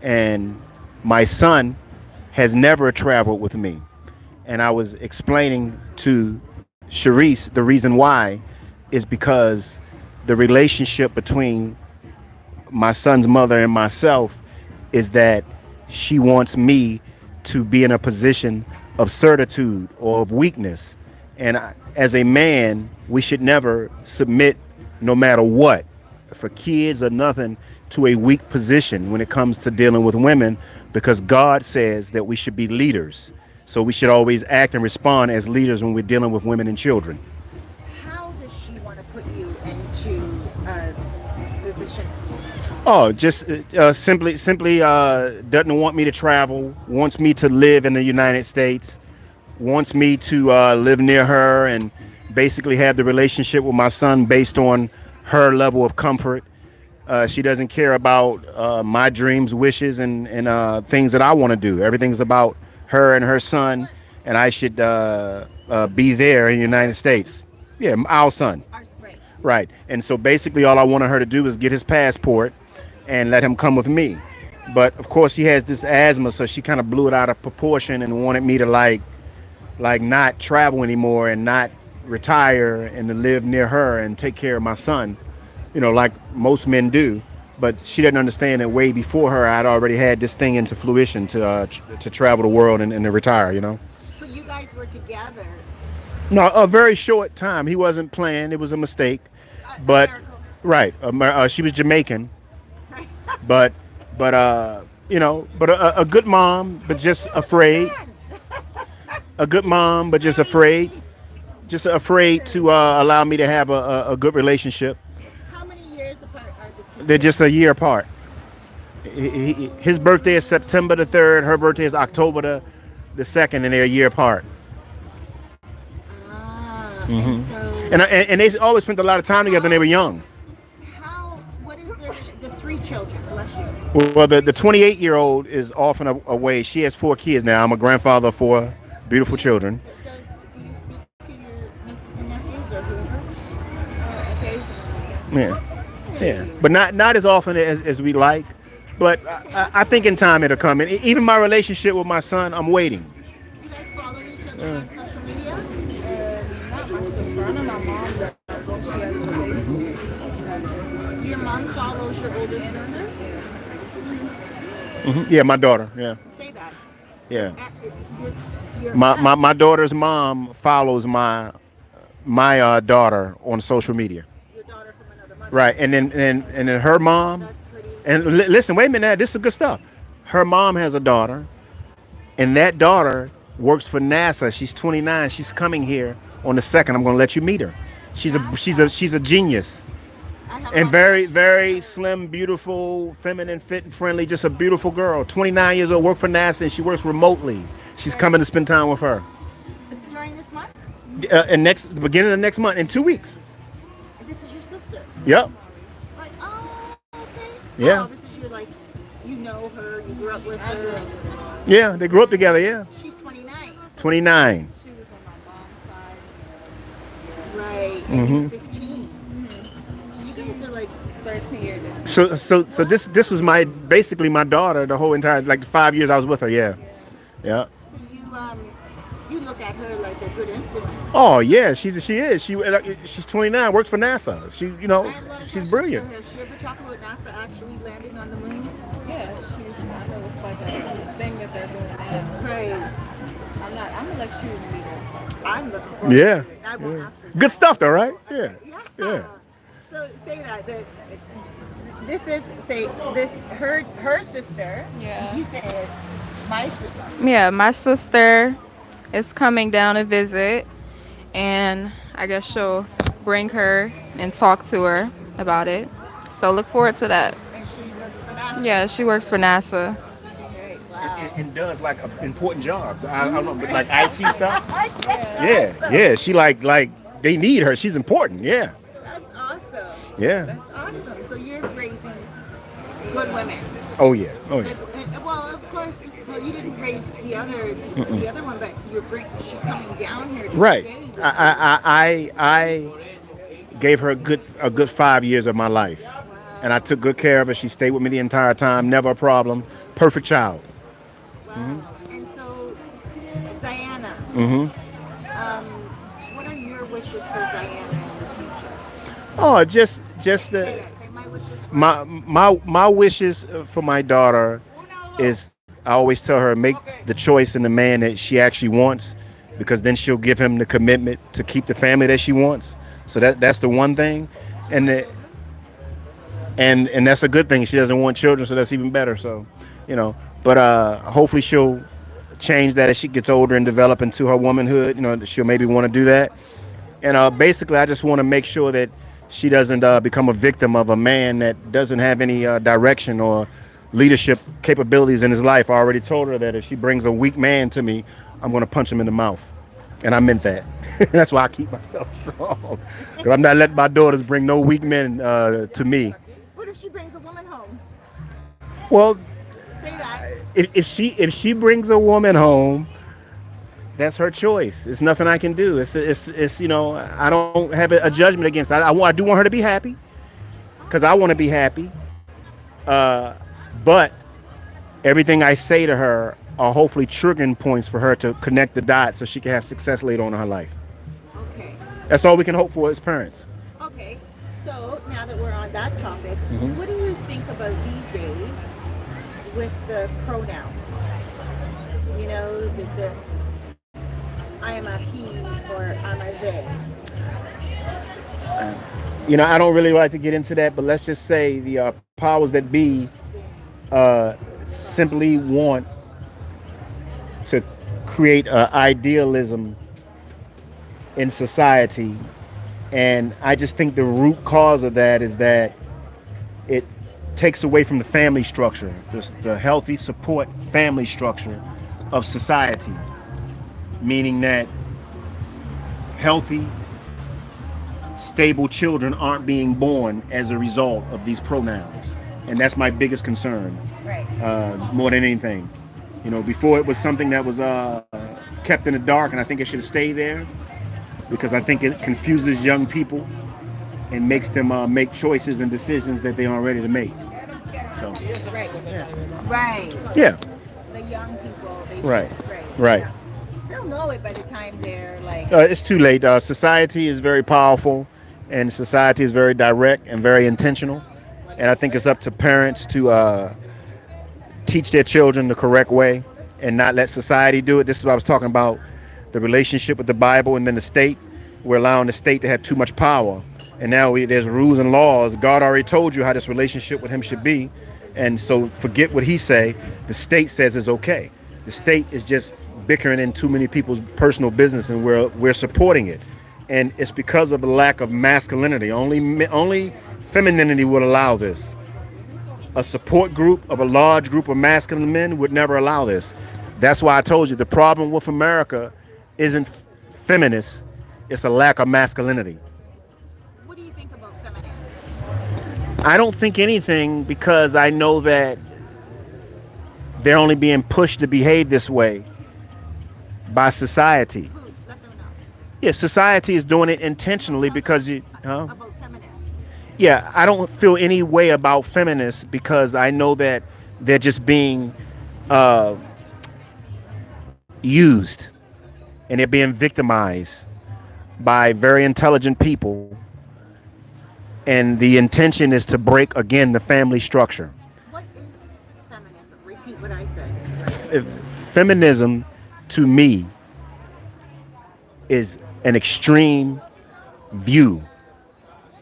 and my son has never traveled with me. And I was explaining to Cerise the reason why is because the relationship between my son's mother and myself is that she wants me to be in a position of certitude or of weakness. And as a man, we should never submit, no matter what, for kids or nothing, to a weak position when it comes to dealing with women, because God says that we should be leaders. So we should always act and respond as leaders when we're dealing with women and children. How does she want to put you into a position? Oh, just simply doesn't want me to travel, wants me to live in the United States, wants me to live near her and basically have the relationship with my son based on her level of comfort. She doesn't care about my dreams, wishes, and things that I want to do. Everything's about her and her son, and I should be there in the United States. Yeah, our son. Right. Right. And so basically all I wanted her to do is get his passport and let him come with me. But of course she has this asthma, so she kind of blew it out of proportion and wanted me to like not travel anymore and not retire and to live near her and take care of my son, like most men do. But she didn't understand that way before her, I'd already had this thing into fruition to travel the world and to retire. So you guys were together. No, a very short time. He wasn't planned. It was a mistake. But Miracle. right, she was Jamaican, but a good mom, but just afraid. A good mom, but just afraid to allow me to have a good relationship. How many years apart are the two? They're just a year apart. His birthday is September the 3rd. Her birthday is October the 2nd, and they're a year apart. And so And they always spent a lot of time together when they were young. what is the three children, bless you? Well, the 28-year-old is off and away. She has 4 kids now. I'm a grandfather of 4 beautiful children. Do you speak to your nieces and nephews or whoever? Occasionally. Yeah, but not as often as we like. But I think in time it'll come. And even my relationship with my son, I'm waiting. You guys follow each other on social media? Not my sister. I know my mom does. She has a Facebook. Your mom follows your older sister? Yeah, my daughter. Yeah, Say that. yeah. Your My daughter's mom follows my daughter on social media. your daughter from another mother. Right, and then her mom. That's pretty. And listen, wait a minute. This is good stuff. Her mom has a daughter, and that daughter works for NASA. She's 29. She's coming here on the 2nd. I'm going to let you meet her. She's a genius, I have and a- very very slim, beautiful, feminine, fit, and friendly. Just a beautiful girl. 29 years old. Works for NASA, and she works remotely. She's coming to spend time with her. during this month? And the beginning of next month, in 2 weeks. This is your sister. Yep. Like, oh, okay. Yeah. Oh, this is your, like, you know her, you grew up with her. Yeah, they grew up together. Yeah. She's 29. 29. She was on my mom's side. Right. And you're 15. So you guys are like 13 years old. So this was basically my daughter the whole entire, like, the 5 years I was with her. Yeah. Yeah. so you look at her like a good influence. Oh yeah, she is. She's 29, works for NASA. I had a lot of She's questions brilliant. for her. She ever talk about NASA actually landing on the moon? Yeah, I know it's like a thing that they're doing now. Right. I'm gonna let you meet her. I'm looking forward Yeah. to it. I won't ask her. Good stuff though, right? Yeah. Yeah. Yeah. So say that this is her sister. Yeah. You said my sister. Yeah, my sister is coming down to visit, and I guess she'll bring her and talk to her about it. So look forward to that. And she works for NASA. Yeah, she works for NASA. Right. Wow. And does like important jobs. I don't know, but like IT stuff. I think so. Yeah. Yeah. She like they need her. She's important. Yeah. That's awesome. Yeah. That's awesome. So you're raising good women. Oh yeah. Oh yeah. Good, well, of course, well, you didn't raise the other one, but she's coming down here to Right. stay with I gave her a good 5 years of my life, you. and I Wow. took good care of her. She stayed with me the entire time. Never a problem. Perfect child. Wow. And so, Ziana, um, what are your wishes for Ziana in the future? Oh, just Say the that. Say my wishes for my wishes for my daughter is I always tell her make the choice in the man that she actually wants, because then she'll give him the commitment to keep the family that she wants. So that's the one thing, and and that's a good thing. She doesn't want children, so that's even better. So, you know, but hopefully she'll change that as she gets older and develop into her womanhood. You know, she'll maybe want to do that. And basically, I just want to make sure that she doesn't become a victim of a man that doesn't have any direction or leadership capabilities in his life. I already told her that if she brings a weak man to me, I'm going to punch him in the mouth. And I meant that. That's why I keep myself strong. Because I'm not letting my daughters bring no weak men to me. what if she brings a woman home? Well, Say that. if she brings a woman home, that's her choice. It's nothing I can do. It's I don't have a judgment against. I do want her to be happy, because I want to be happy. But everything I say to her are hopefully triggering points for her to connect the dots so she can have success later on in her life. Okay. That's all we can hope for as parents. Okay. So now that we're on that topic, Mm-hmm. what do you think about these days with the pronouns? You know, the I am a he or I'm a they. I don't really like to get into that, but let's just say the powers that be simply want to create idealism in society. And I just think the root cause of that is that it takes away from the family structure, the healthy support family structure of society, meaning that healthy, stable children aren't being born as a result of these pronouns. And that's my biggest concern, Right. more than anything. Before it was something that was kept in the dark, and I think it should stay there, because I think it confuses young people and makes them make choices and decisions that they aren't ready to make. So, Right. Right. yeah, The young people, they right, should. Right. right. Yeah. They'll know it by the time they're like. It's too late. Society is very powerful, and society is very direct and very intentional. And I think it's up to parents to teach their children the correct way and not let society do it. This is what I was talking about, the relationship with the Bible and then the state. We're allowing the state to have too much power. And now there's rules and laws. God already told you how this relationship with him should be. And so forget what he say. The state says it's okay. The state is just bickering in too many people's personal business, and we're supporting it. And it's because of the lack of masculinity. Only femininity would allow this. A support group of a large group of masculine men would never allow this. That's why I told you the problem with America isn't feminist, it's a lack of masculinity. What do you think about feminists? I don't think anything, because I know that they're only being pushed to behave this way by society. Who? Let them know. Yeah, society is doing it intentionally because About feminists. yeah, I don't feel any way about feminists, because I know that they're just being used, and they're being victimized by very intelligent people, and the intention is to break again the family structure. What is feminism? Repeat what I said. Feminism, to me, is an extreme view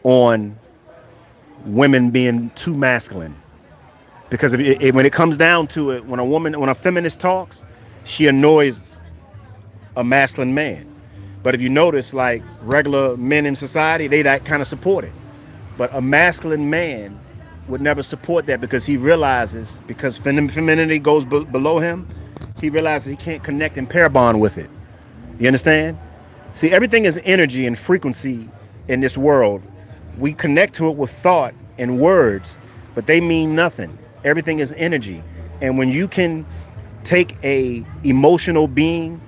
on women being too masculine. Because when it comes down to it, when a feminist talks, she annoys a masculine man. But if you notice, like regular men in society, they that kind of support it. But a masculine man would never support that, because he realizes, because femininity goes below him, he realizes he can't connect and pair bond with it. You understand? See, everything is energy and frequency in this world. We connect to it with thought and words, but they mean nothing. Everything is energy. And when you can take a emotional being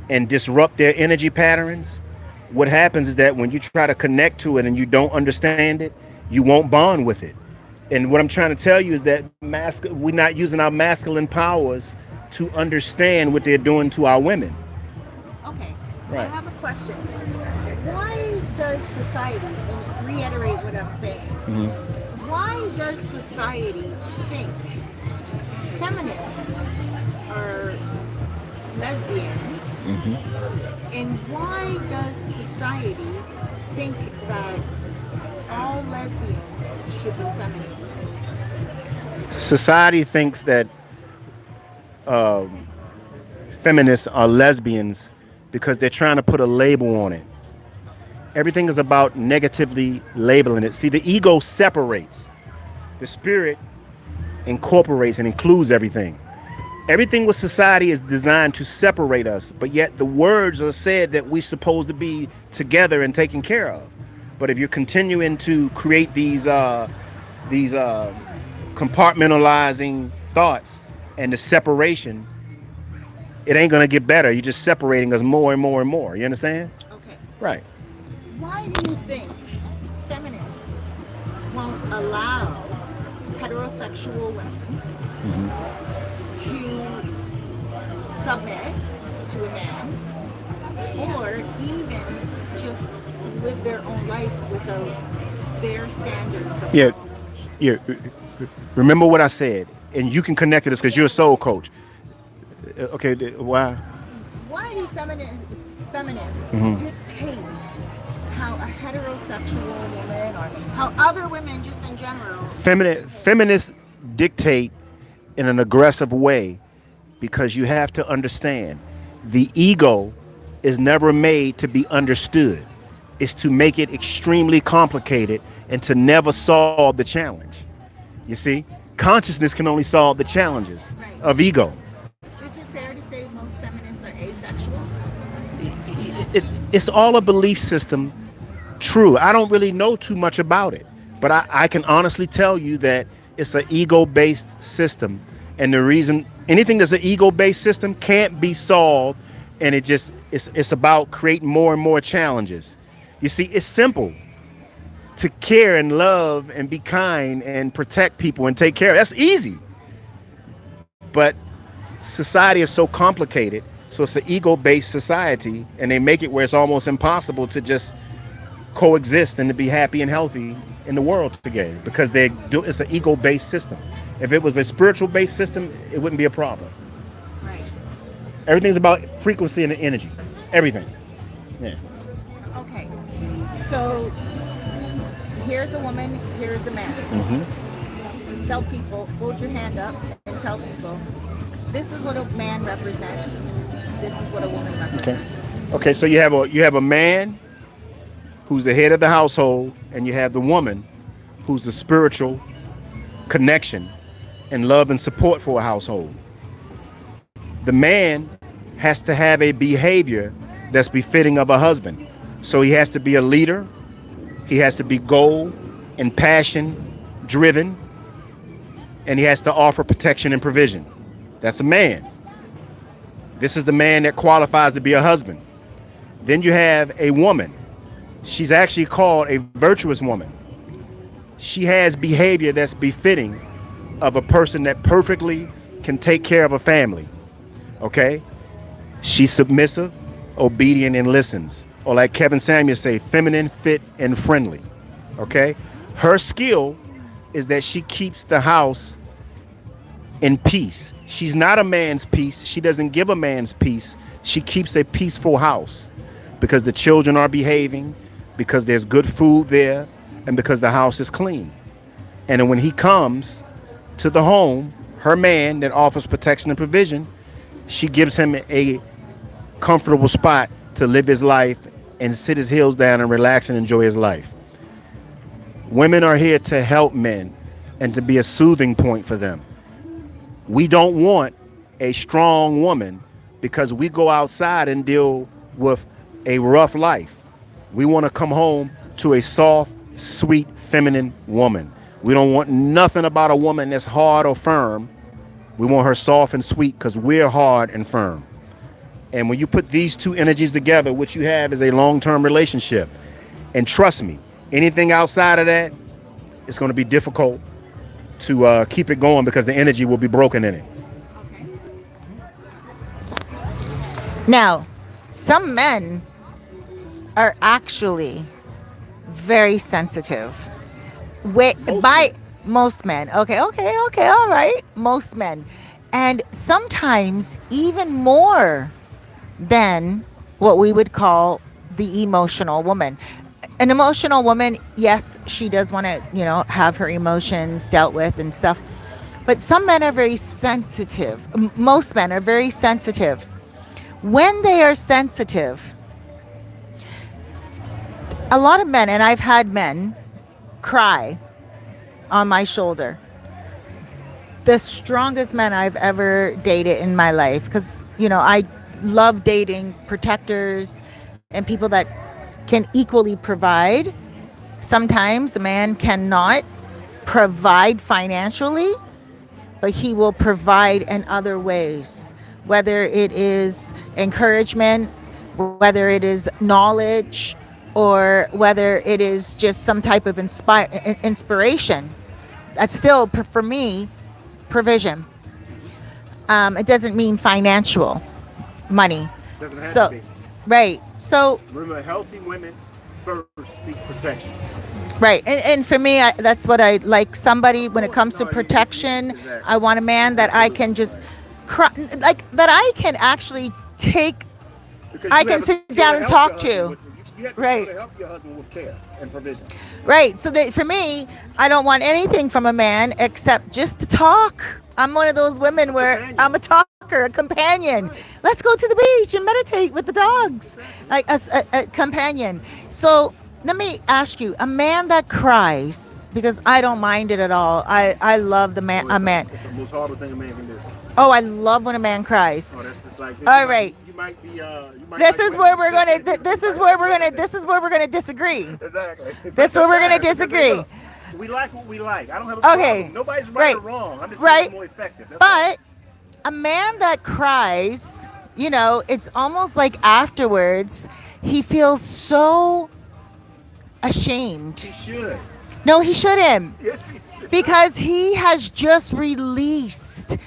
and disrupt their energy patterns, what happens is that when you try to connect to it and you don't understand it, you won't bond with it. And what I'm trying to tell you is that we're not using our masculine powers to understand what they're doing to our women. Okay. I Right. have a question. Why does society, and reiterate what I'm saying, why does society think feminists are lesbians? And why does society think that all lesbians should be feminists? Society thinks that feminists are lesbians because they're trying to put a label on it. Everything is about negatively labeling it. See, the ego separates. The spirit incorporates and includes everything. Everything with society is designed to separate us, but yet the words are said that we're supposed to be together and taken care of. But if you're continuing to create these compartmentalizing thoughts and the separation, it ain't gonna get better. You're just separating us more and more and more. You understand? Okay. Right. Why do you think feminists won't allow heterosexual women to submit to a man or even just live their own life without their standards of Yeah. knowledge? Yeah. Remember what I said, and you can connect to this because you're a soul coach. Okay. Why? Why do feminists dictate how a heterosexual woman or how other women just in general? Feminists dictate in an aggressive way because you have to understand the ego is never made to be understood. It's to make it extremely complicated and to never solve the challenge. You see, consciousness can only solve the challenges Right. of ego. Is it fair to say most feminists are asexual? It's all a belief system. True. I don't really know too much about it, but I can honestly tell you that it's an ego-based system. And the reason anything that's an ego-based system can't be solved, and it's about creating more and more challenges. You see, it's simple to care and love and be kind and protect people and take care. That's easy. But society is so complicated, so it's an ego-based society, and they make it where it's almost impossible to just coexist and to be happy and healthy in the world together because it's an ego-based system. If it was a spiritual-based system, it wouldn't be a problem. Right. Everything's about frequency and energy. Everything. Yeah. Okay. So here's a woman, here's a man. Tell people, hold your hand up and tell people, this is what a man represents. This is what a woman represents. Okay. So you have a man who's the head of the household, and you have the woman who's the spiritual connection and love and support for a household. The man has to have a behavior that's befitting of a husband. So he has to be a leader. He has to be goal and passion driven, and he has to offer protection and provision. That's a man. This is the man that qualifies to be a husband. Then you have a woman. She's actually called a virtuous woman. She has behavior that's befitting of a person that perfectly can take care of a family. Okay? She's submissive, obedient, and listens. Or like Kevin Samuels say, feminine, fit, and friendly. Okay? Her skill is that she keeps the house in peace. She's not a man's peace. She doesn't give a man's peace. She keeps a peaceful house because the children are behaving, because there's good food there, and because the house is clean. And then when he comes to the home, her man that offers protection and provision, she gives him a comfortable spot to live his life and sit his heels down and relax and enjoy his life. Women are here to help men and to be a soothing point for them. We don't want a strong woman because we go outside and deal with a rough life. We want to come home to a soft, sweet, feminine woman. We don't want nothing about a woman that's hard or firm. We want her soft and sweet because we're hard and firm. And when you put these two energies together, what you have is a long-term relationship. And trust me, anything outside of that, it's going to be difficult to keep it going because the energy will be broken in it. Now, some men are actually very sensitive. Most men. Okay, all right. Most men. And sometimes even more than what we would call the emotional woman. An emotional woman, yes, she does want to, have her emotions dealt with and stuff. But some men are very sensitive. Most men are very sensitive. When they are sensitive, a lot of men, and I've had men cry on my shoulder. The strongest men I've ever dated in my life, because, I love dating protectors and people that can equally provide. Sometimes a man cannot provide financially, but he will provide in other ways, whether it is encouragement, whether it is knowledge, or whether it is just some type of inspiration. That's still, for me, provision. It doesn't mean financial money. Doesn't have to be. Right. So Remember, healthy women first seek protection. right. And for me, that's what I like. Somebody, when it comes to protection, exactly. I want a man that I can just that I can actually take. Because I you can have sit to down and help talk your to. husband you have to Right. help your husband with care and provision. Right. So that for me, I don't want anything from a man except just to talk. I'm one of those women where I'm a talker, a companion. Let's go to the beach and meditate with the dogs. Like a companion. So let me ask you, a man that cries, because I don't mind it at all. I love a man. It's the most horrible thing a man can do. Oh, I love when a man cries. Oh, that's just like All right. You might be. This is where we're gonna. This is where we're gonna disagree. Exactly. This is where we're gonna disagree. We like what we like. I don't have a problem. Nobody's right or wrong. I'm just right. more effective. That's But a man that cries, it's almost like afterwards he feels so ashamed. He should. No, he shouldn't. Yes, he should. Because he has just released.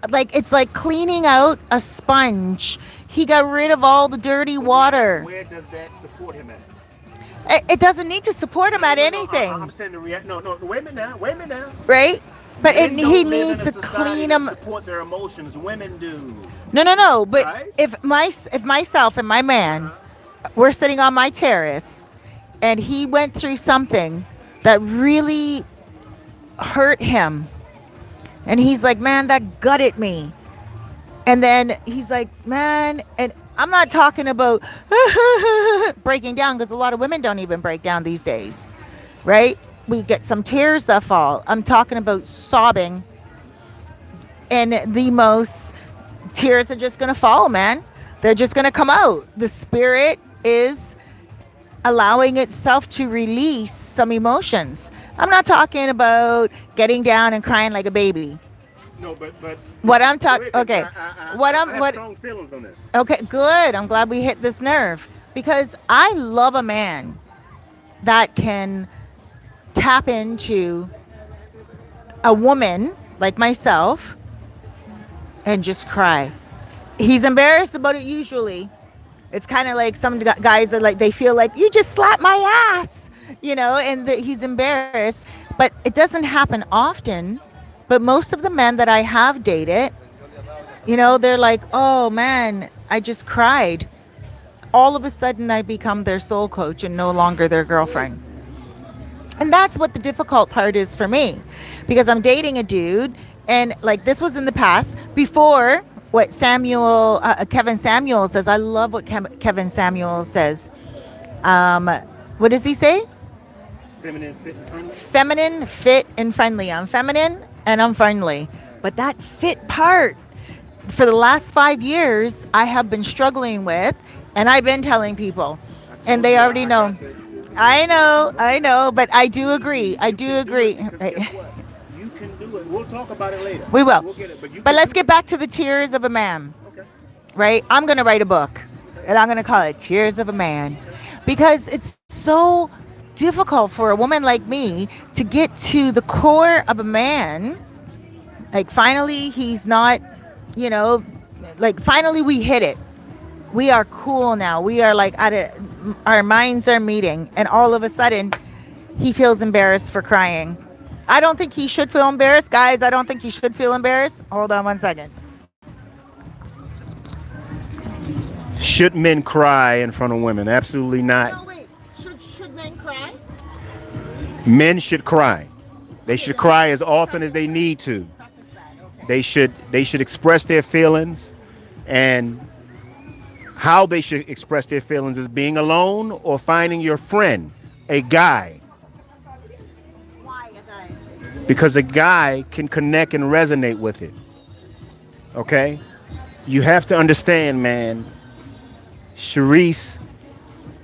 Like it's like cleaning out a sponge. He got rid of all the dirty water. Where does that support him at? It doesn't need to support him at anything. I'm saying the react. No, wait a minute now. Right? But Men don't he live needs in a to society clean that them. support their emotions. Women do. No. But Right? if myself and my man were sitting on my terrace, and he went through something that really hurt him, and he's like, "Man, that gutted me," and then he's like, "Man," and I'm not talking about breaking down, because a lot of women don't even break down these days, right? We get some tears that fall. I'm talking about sobbing, and the most tears are just going to fall, man. They're just going to come out. The spirit is allowing itself to release some emotions. I'm not talking about getting down and crying like a baby. No, but What I'm talking, okay. I have strong feelings on this. Okay, good. I'm glad we hit this nerve, because I love a man that can tap into a woman like myself and just cry. He's embarrassed about it usually. It's kind of like some guys are like, they feel like, you just slapped my ass, and he's embarrassed. But it doesn't happen often. But most of the men that I have dated, they're like, oh man, I just cried. All of a sudden I become their soul coach and no longer their girlfriend. And that's what the difficult part is for me, because I'm dating a dude, and like this was in the past before what Kevin Samuel says. I love what Kevin Samuel says. What does he say? Feminine, fit, and friendly. Feminine, fit, and friendly. I'm feminine and I'm friendly. But that fit part, for the last 5 years, I have been struggling with, and I've been telling people, and they already know. I know, but I do agree. I You do can do it agree. because guess what? You can do it. We'll talk about it later. We will. We'll get it, but you But can let's do get it. back to the tears of a man, Okay. right? I'm going to write a book Okay. and I'm going to call it Tears of a Man Okay. because it's so difficult for a woman like me to get to the core of a man. Like, finally, he's not, you know, like, finally, we hit it. We are cool now. We are like, our minds are meeting. And all of a sudden, he feels embarrassed for crying. I don't think he should feel embarrassed. Guys, I don't think he should feel embarrassed. Hold on one second. Should men cry in front of women? Absolutely not. No, wait. Should men cry? Men should cry. They should cry as often as they need to. They should express their feelings, and how they should express their feelings is being alone or finding your friend, a guy, Why a guy? because a guy can connect and resonate with it. Okay? You have to understand, man, Cerise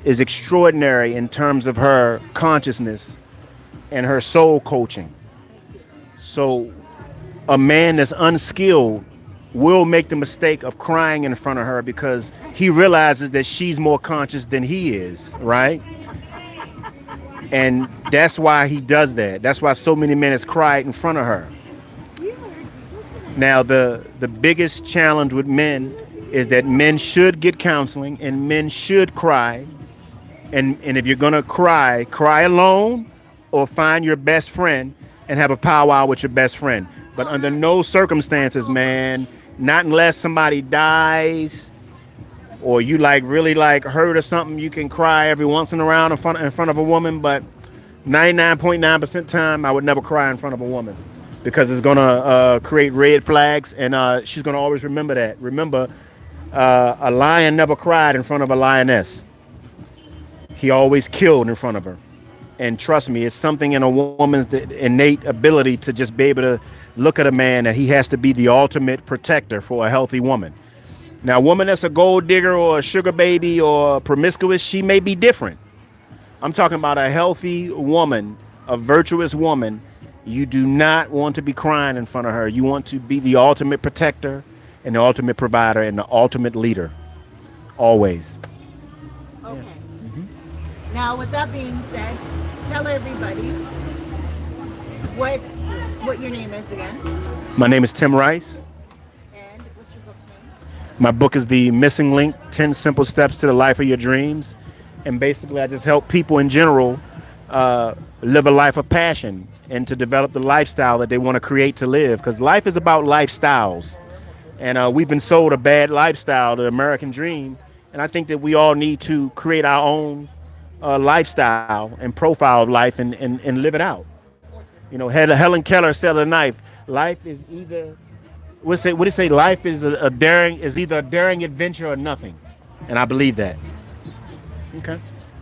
is extraordinary in terms of her consciousness and her soul coaching. So a man that's unskilled will make the mistake of crying in front of her because he realizes that she's more conscious than he is, right? And that's why he does that. That's why so many men has cried in front of her. Now, the biggest challenge with men is that men should get counseling and men should cry. And if you're gonna cry, cry alone or find your best friend and have a powwow with your best friend. But under no circumstances, man, not unless somebody dies or you like really like hurt or something, you can cry every once in a while in front of a woman. But 99.9% time, I would never cry in front of a woman because it's gonna create red flags, and she's gonna always remember that. Remember, a lion never cried in front of a lioness. He always killed in front of her. And trust me, it's something in a woman's innate ability to just be able to look at a man that he has to be the ultimate protector for a healthy woman. Now, a woman that's a gold digger or a sugar baby or promiscuous, she may be different. I'm talking about a healthy woman, a virtuous woman. You do not want to be crying in front of her. You want to be the ultimate protector and the ultimate provider and the ultimate leader. Always. Okay. Now, with that being said, tell everybody what your name is again, My name is Tim Rice. and what's your book name. My book is The Missing Link, 10 Simple Steps to the Life of Your Dreams. And basically, I just help people in general live a life of passion and to develop the lifestyle that they want to create to live. Because life is about lifestyles. And we've been sold a bad lifestyle, the American dream. And I think that we all need to create our own lifestyle and profile of life and live it out. You know, Helen Keller said a knife. Life is either what do you say? Life is either a daring adventure or nothing, and I believe that. Okay.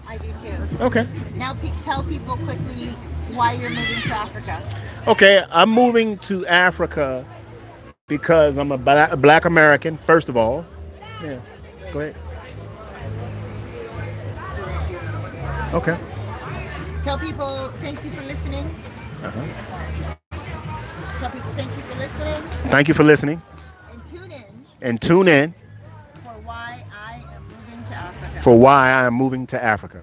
I do too. Okay. Now, tell people quickly why you're moving to Africa. Okay. I'm moving to Africa because I'm a black American. First of all. Yeah. Go ahead. Okay. Tell people thank you for listening. Uh-huh. Tell people thank you for listening. Thank you for listening. And tune in And tune in for why I am moving to Africa. for why I am moving to Africa.